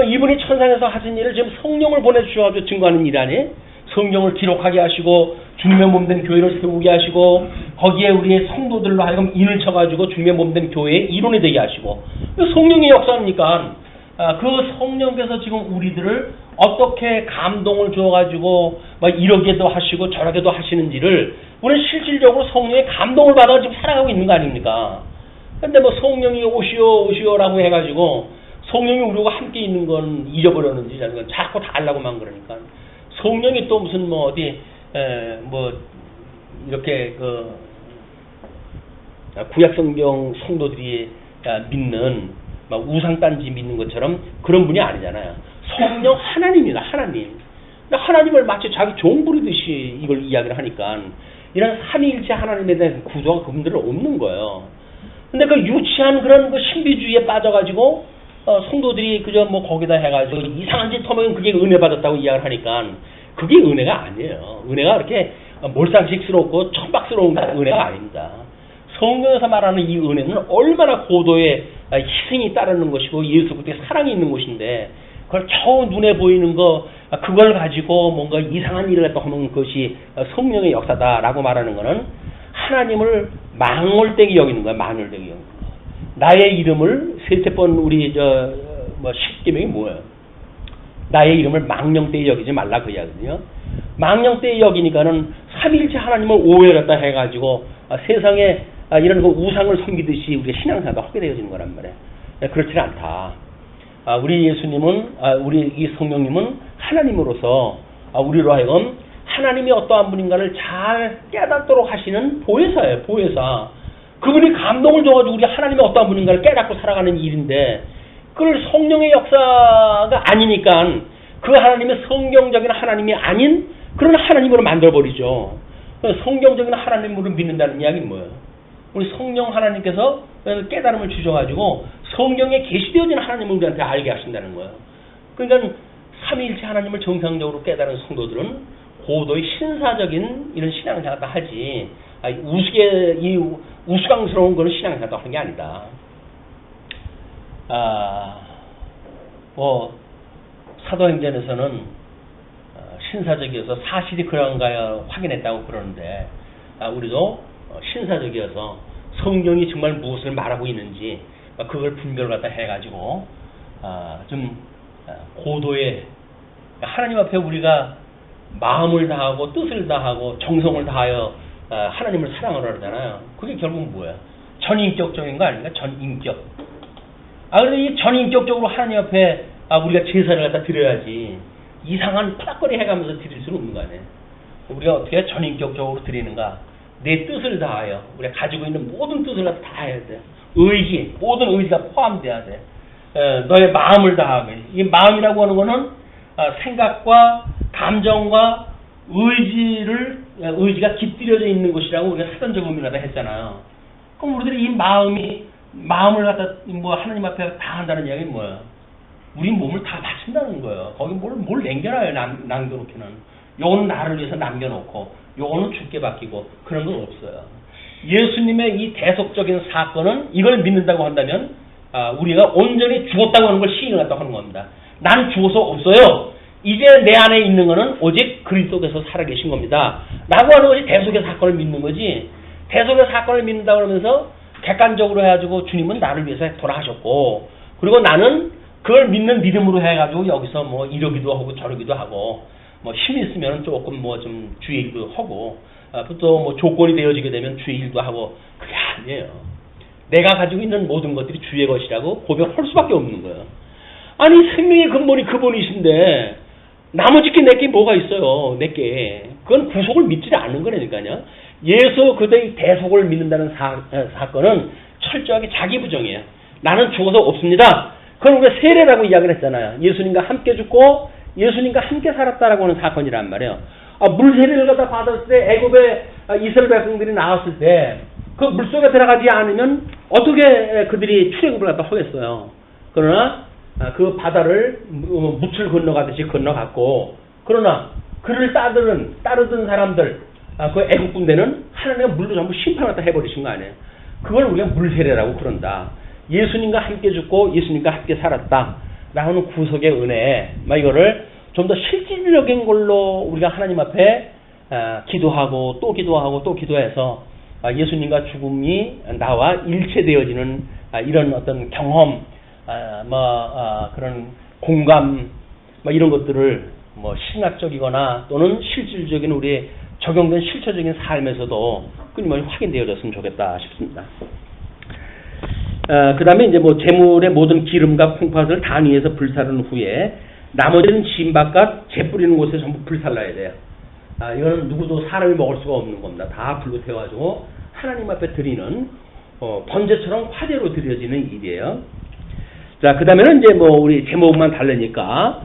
이분이 천상에서 하신 일을 지금 성령을 보내주셔가지고 증거하는 일 아니에요? 성령을 기록하게 하시고 주님의 몸된 교회를 세우게 하시고 거기에 우리의 성도들로 하여금 인을 쳐가지고 주님의 몸된 교회의 이론이 되게 하시고 성령의 역사니까 그 성령께서 지금 우리들을 어떻게 감동을 주어가지고 막 이러게도 하시고 저러게도 하시는지를 우리는 실질적으로 성령의 감동을 받아 지금 살아가고 있는 거 아닙니까? 근데 뭐 성령이 오시오라고 해가지고 성령이 우리와 함께 있는 건 잊어버렸는지 자꾸 다 하려고만 그러니까 성령이 또 무슨 뭐 어디 뭐 이렇게 그 구약 성경 성도들이 믿는 막 우상단지 믿는 것처럼 그런 분이 아니잖아요. 성령 하나님입니다. 하나님. 하나님을 마치 자기 종 부리듯이 이걸 이야기를 하니까 이런 삼위일체 하나님에 대한 구조가 그분들은 없는 거예요. 근데 그 유치한 그런 그 신비주의에 빠져가지고 성도들이 그저 뭐 거기다 해가지고 이상한 짓 하면 그게 은혜 받았다고 이야기를 하니까 그게 은혜가 아니에요. 은혜가 그렇게 몰상식스럽고 천박스러운 은혜가 아닙니다. 성경에서 말하는 이 은혜는 얼마나 고도의 희생이 따르는 것이고 예수 그리스도의 사랑이 있는 것인데 그걸 겨우 눈에 보이는 거 그걸 가지고 뭔가 이상한 일을 했다 하는 것이 성령의 역사다라고 말하는 것은 하나님을 망월되게 여기는 거야. 망월되게 여기는 거야. 나의 이름을 셋째 번 우리 뭐 십계명이 뭐예요? 나의 이름을 망령되이 여기지 말라 그 이야기거든요. 망령되이 여기니까는 삼위일체 하나님을 오해했다 해가지고 세상에 이런 거 우상을 섬기듯이 우리가 신앙생활도 하게 되어지는 거란 말이에요. 그렇지 않다. 우리 예수님은 우리 이 성령님은 하나님으로서 우리로 하여금 하나님이 어떠한 분인가를 잘 깨닫도록 하시는 보혜사예요. 보혜사. 그분이 감동을 줘가지고 우리 하나님이 어떠한 분인가를 깨닫고 살아가는 일인데 그걸 성령의 역사가 아니니까 그 하나님의 성경적인 하나님이 아닌 그런 하나님으로 만들어버리죠. 성경적인 하나님으로 믿는다는 이야기는 뭐예요? 우리 성령 하나님께서 깨달음을 주셔가지고 성경에 계시되어진 하나님을 우리한테 알게 하신다는 거예요. 그러니까 삼위일체 하나님을 정상적으로 깨달은 성도들은 고도의 신사적인 이런 신앙생활도 하지 우스꽝스러운 그런 신앙생활도 하는 게 아니다. 뭐 사도행전에서는 신사적이어서 사실이 그런가요 확인했다고 그러는데 우리도 신사적이어서 성경이 정말 무엇을 말하고 있는지 그걸 분별을 갖다 해가지고 좀 고도의 하나님 앞에 우리가 마음을 다하고 뜻을 다하고 정성을 다하여 하나님을 사랑하라 그러잖아요. 그게 결국 뭐야? 전인격적인 거 아닌가? 전인격. 그런데 이 전인격적으로 하나님 앞에 우리가 제사를 갖다 드려야지 이상한 푸닥거리 해가면서 드릴 수는 없는 거 아니에요. 우리가 어떻게 전인격적으로 드리는가? 내 뜻을 다하여 우리가 가지고 있는 모든 뜻을 다 해야 돼. 의지, 모든 의지가 포함돼야 돼. 너의 마음을 다하고 이 마음이라고 하는 거는 생각과 감정과 의지가 깃들여져 있는 것이라고 우리가 사전적 의미를 다 했잖아요. 그럼 우리들이 이 마음을 갖다 뭐 하나님 앞에 다 한다는 이야기는 뭐야? 우리 몸을 다 바친다는 거예요. 거기 뭘 남겨놔요, 남겨놓기는. 요거는 나를 위해서 남겨놓고, 요거는 죽게 바뀌고, 그런 건 없어요. 예수님의 이 대속적인 사건은 이걸 믿는다고 한다면, 우리가 온전히 죽었다고 하는 걸 시인했다고 하는 겁니다. 난 죽어서 없어요. 이제 내 안에 있는 거는 오직 그리스도께서 살아계신 겁니다. 라고 하는 것이 대속의 사건을 믿는 거지. 대속의 사건을 믿는다고 하면서 객관적으로 해가지고 주님은 나를 위해서 돌아가셨고, 그리고 나는 그걸 믿는 믿음으로 해가지고 여기서 뭐 이러기도 하고 저러기도 하고, 뭐 힘이 있으면 조금 뭐 좀 주의 일도 하고, 또 뭐 조건이 되어지게 되면 주의 일도 하고, 그게 아니에요. 내가 가지고 있는 모든 것들이 주의 것이라고 고백할 수밖에 없는 거예요. 아니 생명의 근본이 그분이신데 나머지 게 내게 뭐가 있어요. 내게. 그건 구속을 믿지 않는 거라니까요. 예수 그대의 대속을 믿는다는 사건은 철저하게 자기 부정이에요. 나는 죽어서 없습니다. 그건 우리가 세례라고 이야기를 했잖아요. 예수님과 함께 죽고 예수님과 함께 살았다라고 하는 사건이란 말이에요. 물 세례를 갖다 받았을 때 애굽에 이스라엘 백성들이 나왔을 때 그 물속에 들어가지 않으면 어떻게 그들이 출애굽을 갖다 하겠어요. 그러나 그 바다를 묻을 건너가듯이 건너갔고, 그러나 그를 따르던 사람들, 그 애국 군대는 하나님의 물로 전부 심판을 갖다 해버리신 거 아니에요. 그걸 우리가 물세례라고 그런다. 예수님과 함께 죽고 예수님과 함께 살았다. 나오는 구속의 은혜, 이거를 좀 더 실질적인 걸로 우리가 하나님 앞에 기도하고 또 기도하고 또 기도해서 예수님과 죽음이 나와 일체되어지는 이런 어떤 경험, 그런 공감, 이런 것들을 신학적이거나 또는 실질적인 우리의 적용된 실체적인 삶에서도 끊임없이 확인되어졌으면 좋겠다 싶습니다. 그 다음에 이제 재물의 모든 기름과 콩팥을 단 위에서 불사른 후에 나머지는 진 바깥 재 뿌리는 곳에 전부 불살라야 돼요. 이거는 누구도 사람이 먹을 수가 없는 겁니다. 다 불로 태워가지고 하나님 앞에 드리는 번제처럼 화제로 드려지는 일이에요. 자, 그 다음에는 이제 우리 제목만 다르니까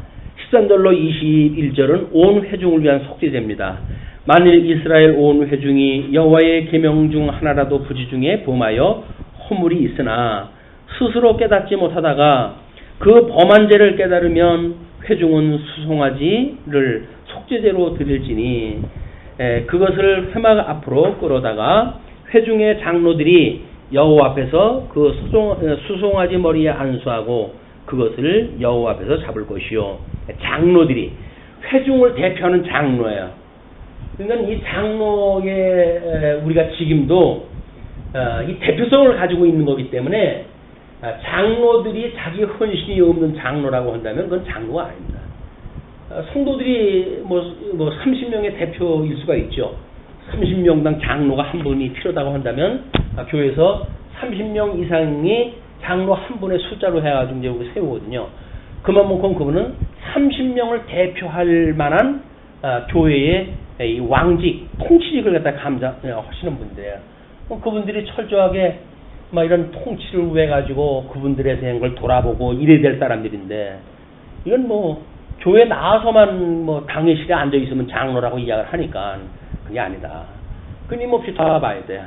13절로 21절은 온 회중을 위한 속죄제입니다. 만일 이스라엘 온 회중이 여호와의 계명 중 하나라도 부지 중에 범하여 허물이 있으나 스스로 깨닫지 못하다가 그 범한 죄를 깨달으면 회중은 수송아지를 속죄제로 드릴지니 그것을 회막 앞으로 끌어다가 회중의 장로들이 여호와 앞에서 그 수송아지 머리에 안수하고 그것을 여호와 앞에서 잡을 것이요. 장로들이 회중을 대표하는 장로예요. 그러니까 이 장로의 우리가 지금도 이 대표성을 가지고 있는 거기 때문에 장로들이 자기 헌신이 없는 장로라고 한다면 그건 장로가 아닙니다. 성도들이 30명의 대표일 수가 있죠. 30명당 장로가 한 분이 필요하다고 한다면 교회에서 30명 이상이 장로 한 분의 숫자로 해가지고 이제 세우거든요. 그만큼 그분은 30명을 대표할 만한 교회의 이 왕직, 통치직을 갖다 하시는 분들이에요. 그분들이 철저하게 이런 통치를 해가지고 그분들에 대한 걸 돌아보고 이래야 될 사람들인데, 이건 교회 나와서만 당회실에 앉아 있으면 장로라고 이야기를 하니까 그게 아니다. 끊임없이 돌아봐야 돼.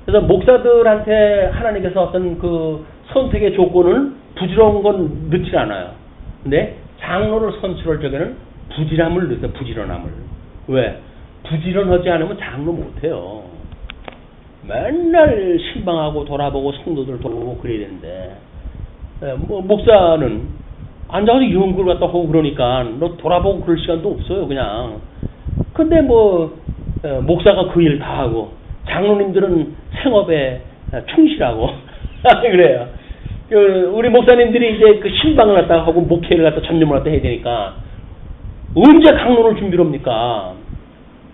그래서 목사들한테 하나님께서 어떤 그 선택의 조건을 부지런한 건 넣지 않아요. 근데 장로를 선출할 적에는 부지런함을 넣어요. 부지런함을. 왜? 부지런하지 않으면 장로 못해요. 맨날 신방하고 돌아보고 성도들 돌아보고 그래야 되는데, 목사는 앉아서 연구를 갖다 하고 그러니까 너 돌아보고 그럴 시간도 없어요, 그냥. 근데 목사가 그 일 다 하고 장로님들은 생업에 충실하고 그래요. 우리 목사님들이 이제 그 신방을 갖다 하고 목회를 갖다 전념을 갖다 해야 되니까 언제 강론을 준비를 합니까?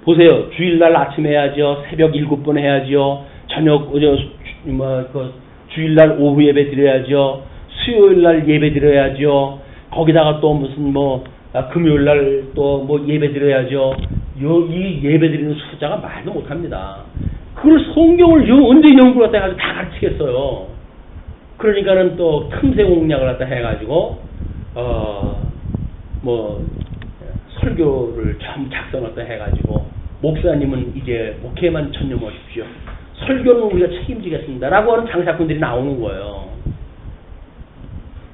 보세요. 주일날 아침 해야죠. 새벽 7번 해야죠. 저녁, 주일날 오후 예배 드려야죠. 수요일날 예배 드려야죠. 거기다가 또 무슨 금요일날 또 예배 드려야죠. 이 예배 드리는 숫자가 말도 못합니다. 그걸 성경을 언제 연구를 갖다 해가지고 다 가르치겠어요. 그러니까는 또 틈새 공략을 갖다 해가지고, 설교를 참 작성을 갖다 해가지고, 목사님은 이제 목회만 전념하십시오. 설교는 우리가 책임지겠습니다. 라고 하는 장사꾼들이 나오는 거예요.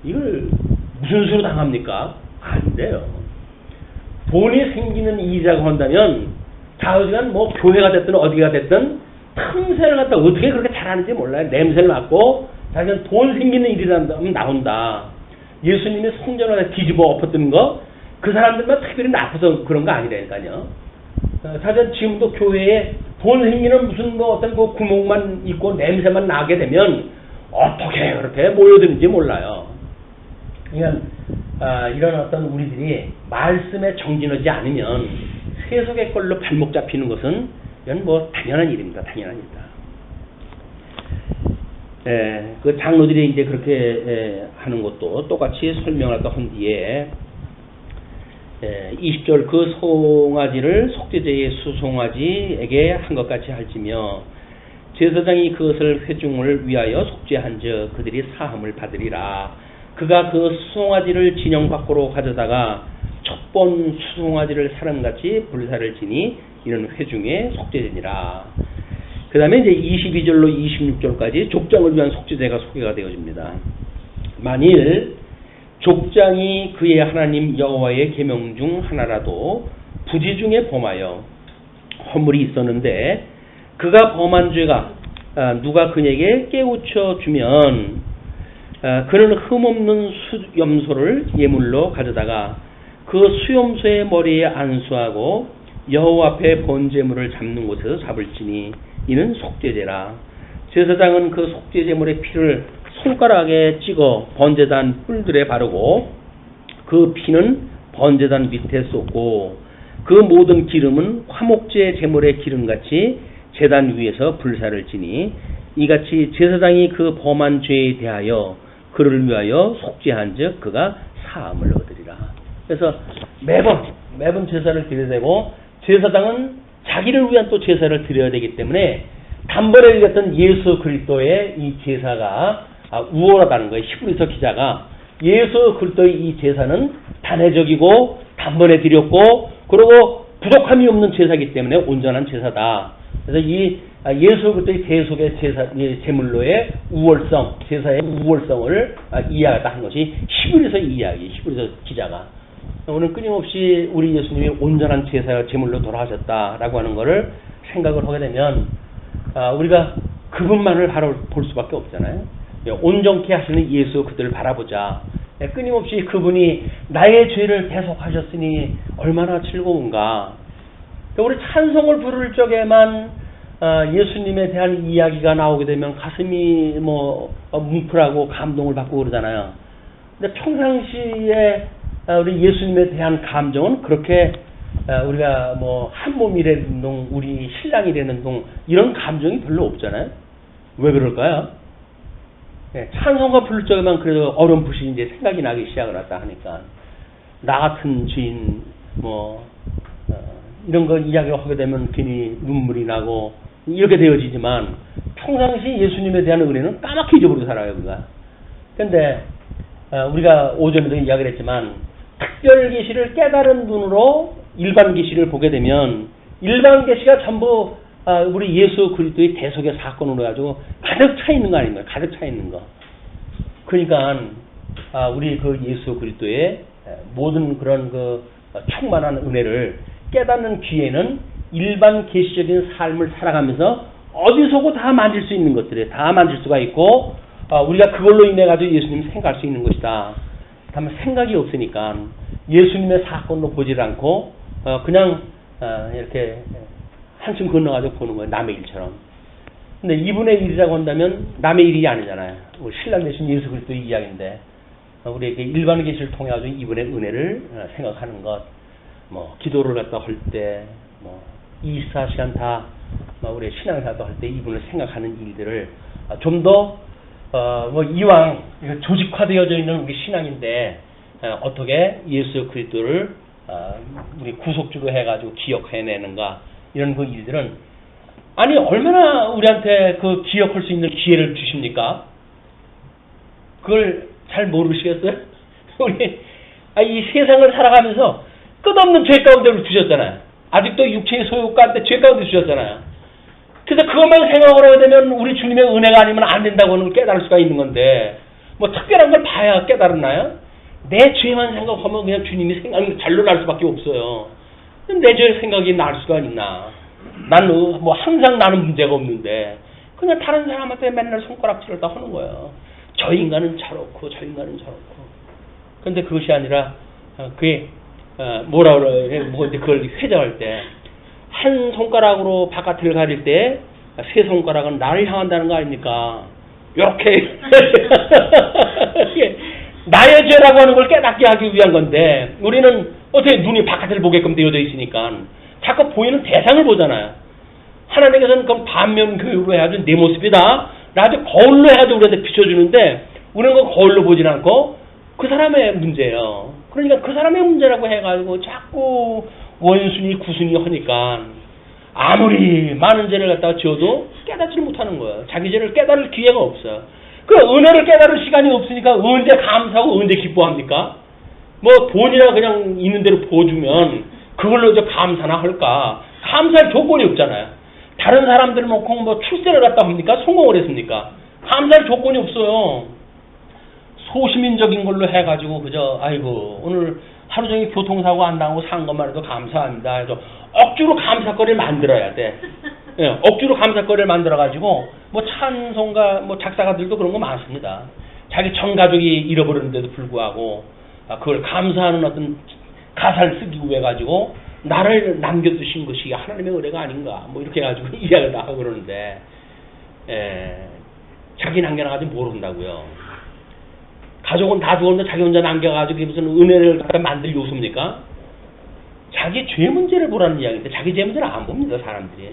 이걸 무슨 수로 당합니까? 안 돼요. 돈이 생기는 일이라고 한다면, 자우지간 교회가 됐든 어디가 됐든, 틈새를 갖다 어떻게 그렇게 잘하는지 몰라요. 냄새를 맡고, 자기는 돈 생기는 일이라면 나온다. 예수님이 성전을 뒤집어 엎었던 거, 그 사람들만 특별히 나빠서 그런 거 아니라니까요. 사실 지금도 교회에 돈 생기는 무슨 어떤 그 구멍만 있고 냄새만 나게 되면 어떻게 그렇게 모여드는지 몰라요. 그러니까 이런 어떤 우리들이 말씀에 정진하지 않으면 세속의 걸로 발목 잡히는 것은 이건 당연한 일입니다. 당연한 일이다. 그 장로들이 이제 그렇게 하는 것도 똑같이 설명을 한 뒤에 20절 그 송아지를 속죄제의 수송아지에게 한 것 같이 할지며 제사장이 그것을 회중을 위하여 속죄한즉 그들이 사함을 받으리라. 그가 그 수송아지를 진영 밖으로 가져다가 첫 번 수송아지를 사람같이 불사를 지니 이는 회중의 속죄제니라. 그 다음에 이제 22절로 26절까지 족장을 위한 속죄제가 소개가 되어집니다. 만일 족장이 그의 하나님 여호와의 계명 중 하나라도 부지 중에 범하여 허물이 있었는데 그가 범한 죄가 누가 그에게 깨우쳐 주면 그는 흠없는 수염소를 예물로 가져다가 그 수염소의 머리에 안수하고 여호와 앞에 번제물을 잡는 곳에서 잡을지니 이는 속죄제라. 제사장은 그 속죄제물의 피를 손가락에 찍어 번제단 뿔들에 바르고 그 피는 번제단 밑에 쏟고 그 모든 기름은 화목제 제물의 기름같이 제단 위에서 불사를 지니 이같이 제사장이 그 범한 죄에 대하여 그를 위하여 속죄한즉 그가 사함을 얻으리라. 그래서 매번 제사를 드려야 되고 제사장은 자기를 위한 또 제사를 드려야 되기 때문에 단번에 드렸던 예수 그리스도의 이 제사가 우월하다는 거예요. 히브리서 기자가 예수 그리스도의 이 제사는 단회적이고 단번에 드렸고 그리고 부족함이 없는 제사이기 때문에 온전한 제사다. 그래서 이 예수 그리스도의 대속의 제물로의 우월성, 제사의 우월성을 이해하다 한 것이 히브리서 이야기, 히브리서 기자가. 오늘 끊임없이 우리 예수님이 온전한 제사 제물로 돌아가셨다라고 하는 것을 생각을 하게 되면 우리가 그분만을 바로 볼 수밖에 없잖아요. 온전케 하시는 예수 그들을 바라보자. 끊임없이 그분이 나의 죄를 대속하셨으니 얼마나 즐거운가. 우리 찬송을 부를 적에만 예수님에 대한 이야기가 나오게 되면 가슴이 뭉클하고 감동을 받고 그러잖아요. 근데 평상시에 우리 예수님에 대한 감정은 그렇게 우리가 한 몸이라는 동, 우리 신랑이라는 동 이런 감정이 별로 없잖아요. 왜 그럴까요? 찬송가 부를 적에만 그래도 어렴풋이 이제 생각이 나기 시작을 했다 하니까 나 같은 죄인 이런 거 이야기를 하게 되면 괜히 눈물이 나고 이렇게 되어지지만 평상시 예수님에 대한 은혜는 까맣게 잊어버리고 살아요 우리가. 그런데 우리가 오전에도 이야기를 했지만 특별 계시를 깨달은 눈으로 일반 계시를 보게 되면 일반 계시가 전부 우리 예수 그리스도의 대속의 사건으로 가지고 가득 차 있는 거 아닙니까? 가득 차 있는 거. 그러니까 우리 그 예수 그리스도의 모든 그런 그 충만한 은혜를 깨닫는 기회는 일반 계시적인 삶을 살아가면서 어디서고 다 만질 수 있는 것들에 다 만질 수가 있고 우리가 그걸로 인해 가지고 예수님 생각할 수 있는 것이다. 다만 생각이 없으니까 예수님의 사건으로 보질 않고 그냥 이렇게 한층 건너가지고 보는 거예요. 남의 일처럼. 근데 이분의 일이라고 한다면 남의 일이 아니잖아요. 우리 신랑 되신 예수 그리스도의 이야기인데 우리에게 일반 계시를 통해 가지고 이분의 은혜를 생각하는 것, 기도를 갖다 할 때, 24시간 다 우리 신앙사도 할 때 이분을 생각하는 일들을 좀 더 이왕 조직화되어져 있는 우리 신앙인데 어떻게 예수 그리스도를 우리 구속주로 해가지고 기억해내는가 이런 그 일들은 아니 얼마나 우리한테 그 기억할 수 있는 기회를 주십니까? 그걸 잘 모르시겠어요? 우리 이 세상을 살아가면서 끝없는 죄 가운데 우리 주셨잖아요. 아직도 육체의 소유 가운데 죄 가운데 주셨잖아요. 그래서 그것만 생각을 하게 되면 우리 주님의 은혜가 아니면 안 된다고 하는 걸 깨달을 수가 있는 건데 특별한 걸 봐야 깨달았나요? 내 죄만 생각하면 그냥 주님이 생각이 잘로 날 수밖에 없어요. 내 죄 생각이 날 수가 있나? 나는 항상 나는 문제가 없는데 그냥 다른 사람한테 맨날 손가락질을 다 하는 거예요. 저 인간은 저렇고 저 인간은 저렇고. 그런데 그것이 아니라 그게 뭐라 그래요? 이제 그걸 회자할 때 한 손가락으로 바깥을 가릴 때 세 손가락은 나를 향한다는 거 아닙니까? 이렇게 나의 죄라고 하는 걸 깨닫게 하기 위한 건데 우리는 어떻게 눈이 바깥을 보게끔 되어져 있으니까 자꾸 보이는 대상을 보잖아요. 하나님께서는 그럼 반면 교육으로 해가지고 내 모습이다 라고 거울로 해가지고 우리한테 비춰주는데 우리는 그 거울로 보진 않고 그 사람의 문제예요. 그러니까 그 사람의 문제라고 해가지고 자꾸 원순위 구순위 하니까 아무리 많은 죄를 갖다가 지어도 깨닫지를 못하는 거예요. 자기 죄를 깨달을 기회가 없어요. 그 은혜를 깨달을 시간이 없으니까 언제 감사하고 언제 기뻐합니까? 돈이나 그냥 있는 대로 보여주면 그걸로 이제 감사나 할까? 감사할 조건이 없잖아요. 다른 사람들 출세를 갖다 합니까? 성공을 했습니까? 감사할 조건이 없어요. 소시민적인 걸로 해가지고 그저 아이고 오늘 하루 종일 교통사고 안 당하고 산 것만 해도 감사합니다 해서 억지로 감사거리를 만들어야 돼. 예, 억지로 감사거리를 만들어가지고 찬송가 작사가들도 그런 거 많습니다. 자기 전 가족이 잃어버렸는데도 불구하고 그걸 감사하는 어떤 가사를 쓰기 위해 가지고 나를 남겨두신 것이 하나님의 은혜가 아닌가 뭐 이렇게 해가지고 이야기를 하고 그러는데 자기 남겨놔가지고 모른다고요. 가족은 다 죽었는데 자기 혼자 남겨가지고 그게 무슨 은혜를 갖다 만들 요소입니까? 자기 죄 문제를 보라는 이야기인데 자기 죄 문제를 안 봅니다 사람들이.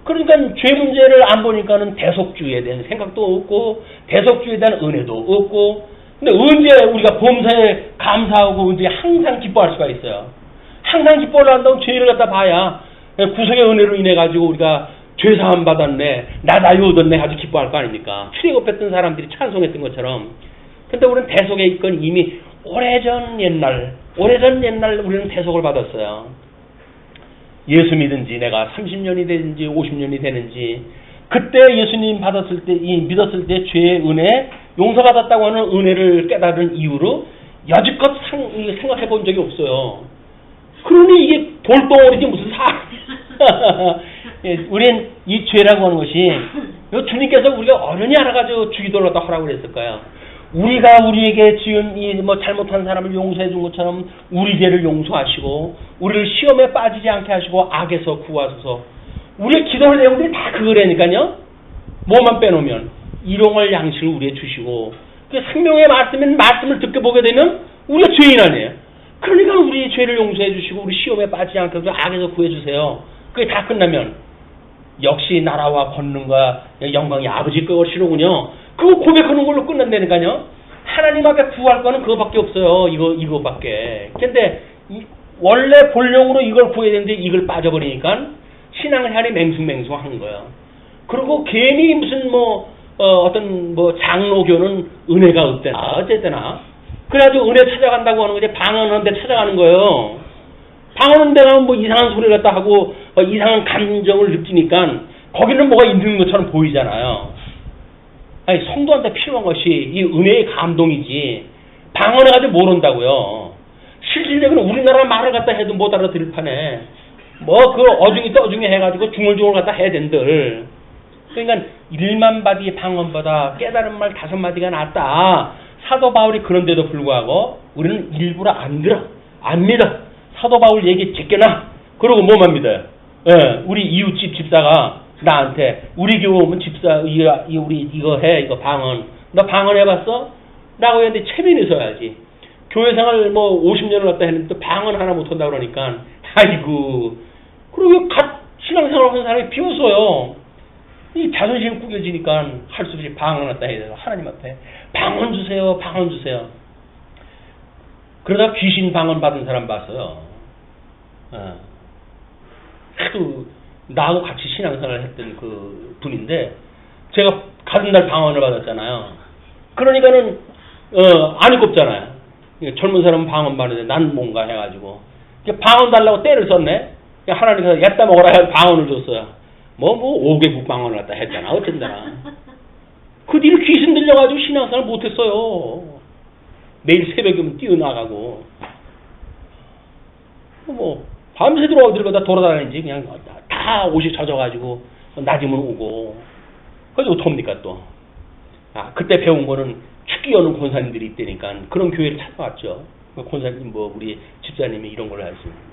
그러니까 죄 문제를 안 보니까는 대속주의에 대한 생각도 없고 대속주의에 대한 은혜도 없고. 근데 언제 우리가 범사에 감사하고 언제 항상 기뻐할 수가 있어요. 항상 기뻐를 한다고 죄를 갖다 봐야 구속의 은혜로 인해 가지고 우리가 죄 사함 받았네, 나다유 얻었네 아주 기뻐할 거 아닙니까? 출애굽했던 사람들이 찬송했던 것처럼. 근데 우리는 대속에 있건 이미 오래전 옛날 우리는 대속을 받았어요. 예수 믿은지 내가 30년이 되는지 50년이 되는지 그때 예수님 받았을 때 믿었을 때 죄의 은혜 용서받았다고 하는 은혜를 깨달은 이후로 여지껏 생각해 본 적이 없어요. 그러니 이게 돌덩어리지 무슨 우린 이 죄라고 하는 것이 주님께서 우리가 어련히 알아가지고 주기도를 갖다 하라고 그랬을까요? 우리가 우리에게 지은 이 잘못한 사람을 용서해 준 것처럼 우리 죄를 용서하시고 우리를 시험에 빠지지 않게 하시고 악에서 구하소서. 우리의 기도할 내용들이 다 그거라니까요. 뭐만 빼놓으면 일용할 양식을 우리에 주시고 그 생명의 말씀을 듣게 보게 되면 우리가 죄인 아니에요. 그러니까 우리 죄를 용서해 주시고 우리 시험에 빠지지 않게 해서 악에서 구해 주세요. 그게 다 끝나면 역시 나라와 권능과 영광이 아버지 것이로군요. 그거 고백하는 걸로 끝난다니까요. 하나님 앞에 구할 거는 그거밖에 없어요. 이거밖에. 근데 원래 본령으로 이걸 구해야 되는데 이걸 빠져버리니까 신앙생활이 맹숭맹숭한 거예요. 그리고 괜히 무슨 어떤 장로교는 은혜가 없대나 어쨌거나 그래가지고 은혜 찾아간다고 하는 거지. 방언하는 데 찾아가는 거예요. 방언하는 데 가면 이상한 소리를 갖다 하고 이상한 감정을 느끼니까 거기는 뭐가 있는 것처럼 보이잖아요. 아니 성도한테 필요한 것이 이 은혜의 감동이지 방언해가지고 모른다고요. 실질적으로 우리나라 말을 갖다 해도 못 알아들을 판에 그 어중이 떠중이 해가지고 중얼중얼 갖다 해야 된들. 그러니까 1만마디 방언보다 깨달은 말 5마디가 낫다. 사도 바울이 그런데도 불구하고 우리는 일부러 안 믿어. 사도 바울 얘기 제껴놔. 그러고 뭐만 믿어요? 우리 이웃집 집사가 나한테 우리 교회 오면 집사 우리 이거 해 이거 방언 너 방언 해봤어? 라고 했는데 체면이 서야지. 교회생활 50년을 갖다 했는데 또 방언 하나 못한다 그러니까 아이고 그리고 신앙생활 하는 사람이 비웃어요. 이 자존심 구겨지니까 할 수 없이 방언 갖다 해야 돼요. 하나님 앞에 방언 주세요. 그러다 귀신 방언 받은 사람 봤어요. 하도 나하고 같이 신앙생활을 했던 그 분인데 제가 가는 날 방언을 받았잖아요. 그러니까는 안 입겁잖아요. 젊은 사람은 방언 받는데 난 뭔가 해가지고 방언 달라고 때를 썼네. 하나님께서 옜다 먹으라 해서 방언을 줬어요. 5개국 방언을 갖다 했잖아. 어쩐다나. 그 뒤로 귀신 들려가지고 신앙생활 못했어요. 매일 새벽이면 뛰어나가고 밤새도록 어디를 가다 돌아다니지 그냥 다 옷이 젖어가지고 낮이면 오고 그래서 어떡합니까 또. 그때 배운 거는 축기 여는 권사님들이 있다니까 그런 교회를 찾아왔죠. 권사님 우리 집사님이 이런 걸 하셨습니다.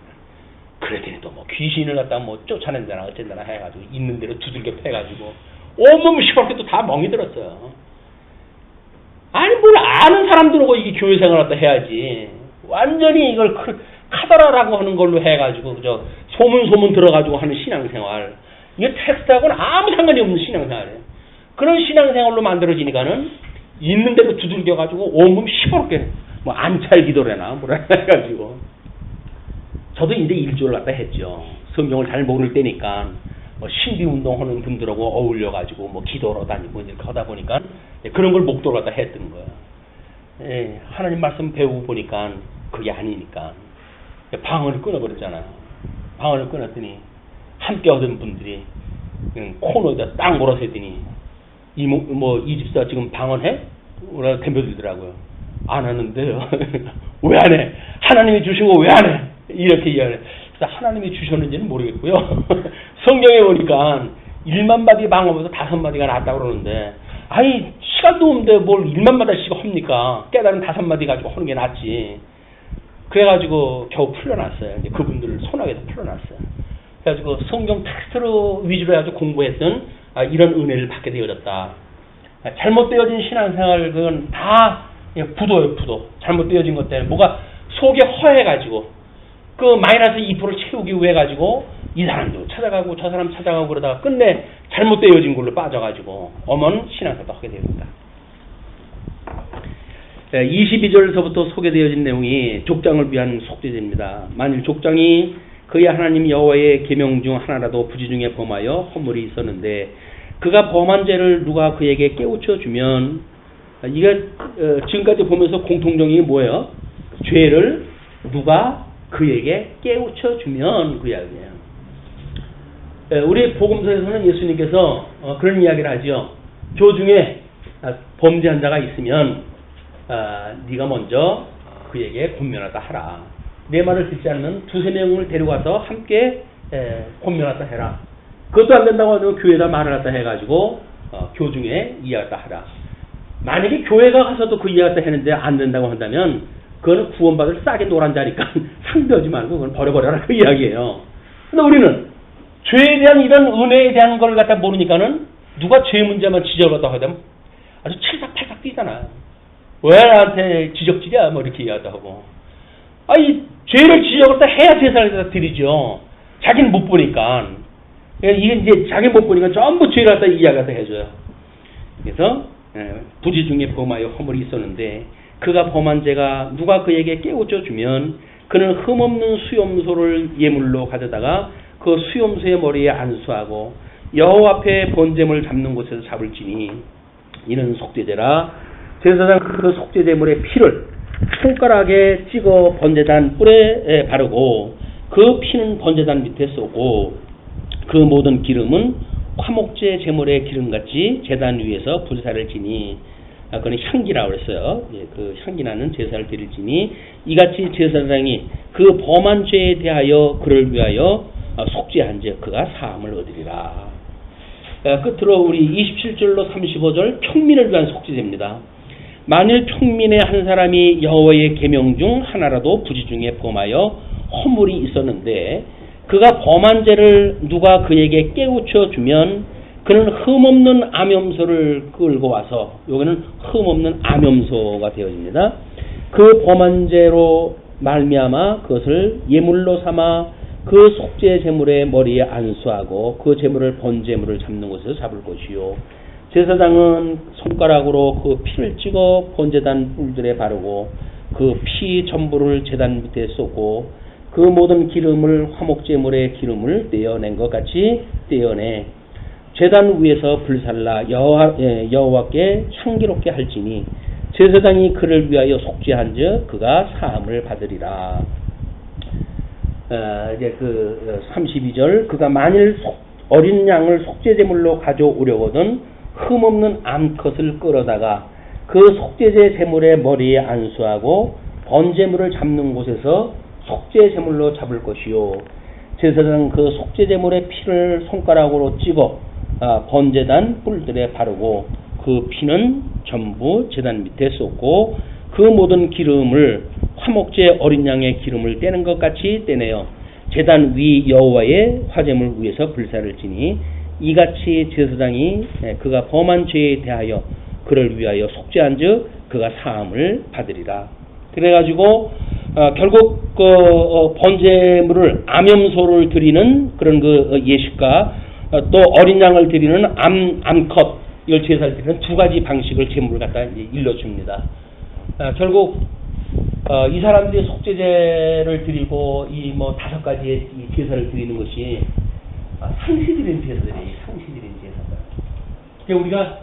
그랬더니 또 귀신을 갖다 쫓아낸다나 어쩐다나 해가지고 있는 대로 두들겨 패가지고 온몸 시커멓게 또 다 멍이 들었어요. 아니 뭘 아는 사람들하고 이게 교회 생활을 갖다 해야지. 완전히 이걸 카더라라고 하는 걸로 해가지고 소문 들어가지고 하는 신앙생활. 이게 텍스트하고는 아무 상관이 없는 신앙생활이에요. 그런 신앙생활로 만들어지니까는 있는 대로 두들겨가지고 온몸 시커멓게 안찰 기도래나 뭐라 해가지고. 저도 이제 일조를 갖다 했죠. 성경을 잘 모를 때니까 신비 운동하는 분들하고 어울려가지고 기도로 다니고 이렇게 하다 보니까 그런 걸 목도로 갖다 했던 거예요. 하나님 말씀 배우고 보니까 그게 아니니까 방언을 끊어버렸잖아요. 방언을 끊었더니 함께 하던 분들이 코너에다 딱 몰아서 했더니 이 집사 지금 방언해? 라고 덤벼들더라고요. 안 하는데요. 왜 안 해? 하나님이 주신 거 왜 안 해? 이렇게 이야기해요. 하나님이 주셨는지는 모르겠고요. 성경에 보니까 1만마디 방언보다 5마디가 낫다고 그러는데 아니 시간도 없는데 뭘 1만마다씩 합니까? 깨달은 5마디 가지고 하는 게 낫지. 그래가지고 겨우 풀려났어요. 이제 그분들을 손아귀에서 풀려났어요. 그래가지고 성경 텍스트로 위주로 해가지고 공부했던 이런 은혜를 받게 되어졌다. 잘못되어진 신앙생활 그건 다 부도예요, 부도. 잘못되어진 것 때문에 뭐가 속에 허해가지고 그 마이너스 2%를 채우기 위해 가지고 이 사람도 찾아가고 저 사람 찾아가고 그러다가 끝내 잘못되어진 걸로 빠져가지고 엄한 신앙생활도 하게 됩니다. 22절서부터 소개되어진 내용이 족장을 위한 속죄제입니다. 만일 족장이 그의 하나님 여호와의 계명 중 하나라도 부지 중에 범하여 허물이 있었는데 그가 범한 죄를 누가 그에게 깨우쳐 주면, 이게 지금까지 보면서 공통점이 뭐예요? 죄를 누가 그에게 깨우쳐 주면 그 이야기예요. 우리 복음서에서는 예수님께서 그런 이야기를 하죠. 교중에 범죄한 자가 있으면 네가 먼저 그에게 권면하다 하라. 내 말을 듣지 않으면 2-3명을 데려가서 함께 권면하다 해라. 그것도 안 된다고 하면 교회에다 말을 하다 해가지고 교중에 이해하다 하라. 만약에 교회가 가서도 그 이해하다 했는데 안 된다고 한다면 그거는 구원받을 싸게 노란 자니까 상대하지 말고 그건 버려버려라 그 이야기예요. 근데 우리는 죄에 대한 이런 은혜에 대한 걸 갖다 모르니까는 누가 죄 문제만 지적하다 하면 아주 칠삭팔삭 뛰잖아. 왜 나한테 지적질이야? 뭐 이렇게 이야기하다 하고. 아니 죄를 지적을 다 해야 제사를 갖다 드리죠. 자기는 못 보니까. 이게 이제 자기 못 보니까 전부 죄를 갖다 이야기하다 해줘요. 그래서 부지 중에 범하여 허물이 있었는데 그가 범한 죄가 누가 그에게 깨우쳐 주면 그는 흠없는 수염소를 예물로 가져다가 그 수염소의 머리에 안수하고 여호와 앞에 번제물 잡는 곳에서 잡을지니 이는 속죄제라. 제사장 그 속죄제물의 피를 손가락에 찍어 번제단 뿔에 바르고 그 피는 번제단 밑에 쏘고 그 모든 기름은 화목제 제물의 기름같이 제단 위에서 불사를 지니, 그건 향기라고 그랬어요. 그 향기나는 제사를 드릴지니 이같이 제사장이 그 범한 죄에 대하여 그를 위하여 속죄한즉 그가 사함을 얻으리라. 끝으로 우리 27절로 35절 평민을 위한 속죄제입니다. 만일 평민의 한 사람이 여호와의 계명 중 하나라도 부지 중에 범하여 허물이 있었는데 그가 범한 죄를 누가 그에게 깨우쳐 주면 그는 흠없는 암염소를 끌고 와서, 여기는 흠없는 암염소가 되어집니다. 그 범한 죄로 말미암아 그것을 예물로 삼아 그 속죄 제물의 머리에 안수하고 그 제물을 번제물을 잡는 곳에서 잡을 것이요. 제사장은 손가락으로 그 피를 찍어 번제단 뿔들에 바르고 그 피 전부를 제단 밑에 쏟고 그 모든 기름을 화목제물의 기름을 떼어낸 것 같이 떼어내 제단 위에서 불살라 여호와께 향기롭게 할지니 제사장이 그를 위하여 속죄한즉 그가 사함을 받으리라. 이제 그 32절 그가 만일 어린 양을 속죄제물로 가져오려거든 흠없는 암컷을 끌어다가 그 속죄제 제물의 머리에 안수하고 번제물을 잡는 곳에서 속죄제물로 잡을 것이요. 제사장은 그 속죄제물의 피를 손가락으로 찍어 번제단 뿔들에 바르고 그 피는 전부 제단 밑에 쏟고 그 모든 기름을 화목제 어린 양의 기름을 떼는 것 같이 떼내어 제단 위 여호와의 화제물 위에서 불사를 지니 이같이 제사장이 그가 범한 죄에 대하여 그를 위하여 속죄한즉 그가 사함을 받으리라. 그래가지고 결국 그 번제물을 암염소를 드리는 그런 그 예식과 또 어린 양을 드리는 암컷 이걸 제사를 드리는 두 가지 방식을 제물을 갖다 일러줍니다. 결국 이 사람들이 속죄제를 드리고 이 뭐 5가지의 이 제사를 드리는 것이 상시드린 제사들이에요. 상시드린 제사들. 우리가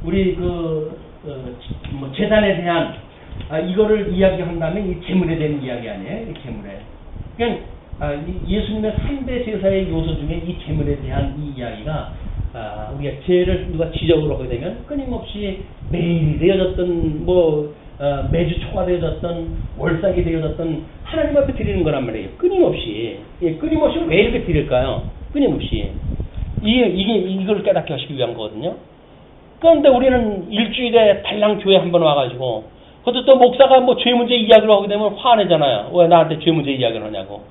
우리 뭐 제단에 대한 이거를 이야기한다면 이 제물에 대한 이야기 아니에요? 이 제물에. 그냥 예수님의 3대 제사의 요소 중에 이 제물에 대한 이 이야기가 우리가 죄를 누가 지적을 하게 되면 끊임없이 매일이 되어졌던 매주 초가 되어졌던 월삭이 되어졌던 하나님 앞에 드리는 거란 말이에요. 끊임없이. 끊임없이 왜 이렇게 드릴까요? 끊임없이. 이걸 깨닫게 하시기 위한 거거든요. 그런데 우리는 일주일에 달랑 교회 한번 와가지고, 그것도 또 목사가 뭐 죄 문제 이야기를 하게 되면 화내잖아요. 왜 나한테 죄 문제 이야기를 하냐고.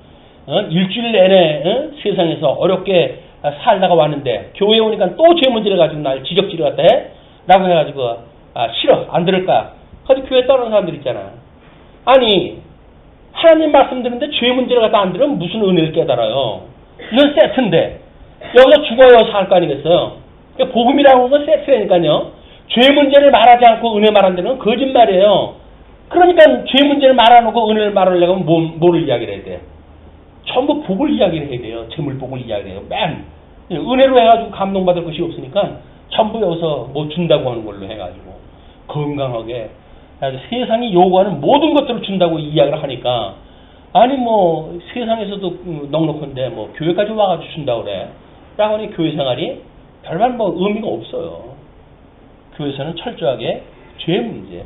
일주일 내내 세상에서 어렵게 살다가 왔는데 교회에 오니까 또 죄 문제를 가지고 날 지적질을 갖다 해? 라고 해가지고 싫어 안 들을 거야. 거기 교회 떠나는 사람들 있잖아. 아니 하나님 말씀 듣는데 죄 문제를 갖다 안 들으면 무슨 은혜를 깨달아요. 이건 세트인데 여기서 죽어요 살 거 아니겠어요. 그러니까 복음이라는 건 세트라니까요. 죄 문제를 말하지 않고 은혜 말한다는 건 거짓말이에요. 그러니까 죄 문제를 말해놓고 은혜를 말하려고 하면 뭐를 이야기를 해야 돼? 전부 복을 이야기를 해야 돼요. 재물복을 이야기를 해요. 맨 은혜로 해가지고 감동받을 것이 없으니까 전부 여기서 뭐 준다고 하는 걸로 해가지고 건강하게 아주 세상이 요구하는 모든 것들을 준다고 이야기를 하니까 아니 뭐 세상에서도 넉넉한데 뭐 교회까지 와가지고 준다고 그래 라고 하니 교회 생활이 별반 뭐 의미가 없어요. 교회에서는 철저하게 죄 문제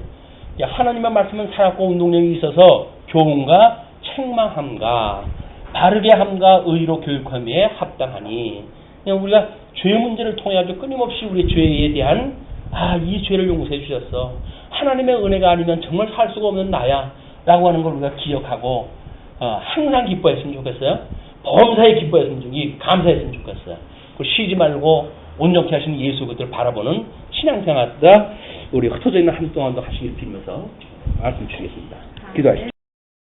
하나님의 말씀은 살았고 운동력이 있어서 교훈과 책망함과 바르게 함과 의로 교육함에 합당하니 우리가 죄 문제를 통해 가지고 끊임없이 우리의 죄에 대한 이 죄를 용서해 주셨어. 하나님의 은혜가 아니면 정말 살 수가 없는 나야 라고 하는 걸 우리가 기억하고 항상 기뻐했으면 좋겠어요. 범사에 기뻐했으면 좋겠어요. 감사했으면 좋겠어요. 쉬지 말고 온전케 하시는 예수 그들을 바라보는 신앙생활과 우리 흩어져 있는 한 동안도 하시길 빌면서 말씀 드리겠습니다. 기도하시죠.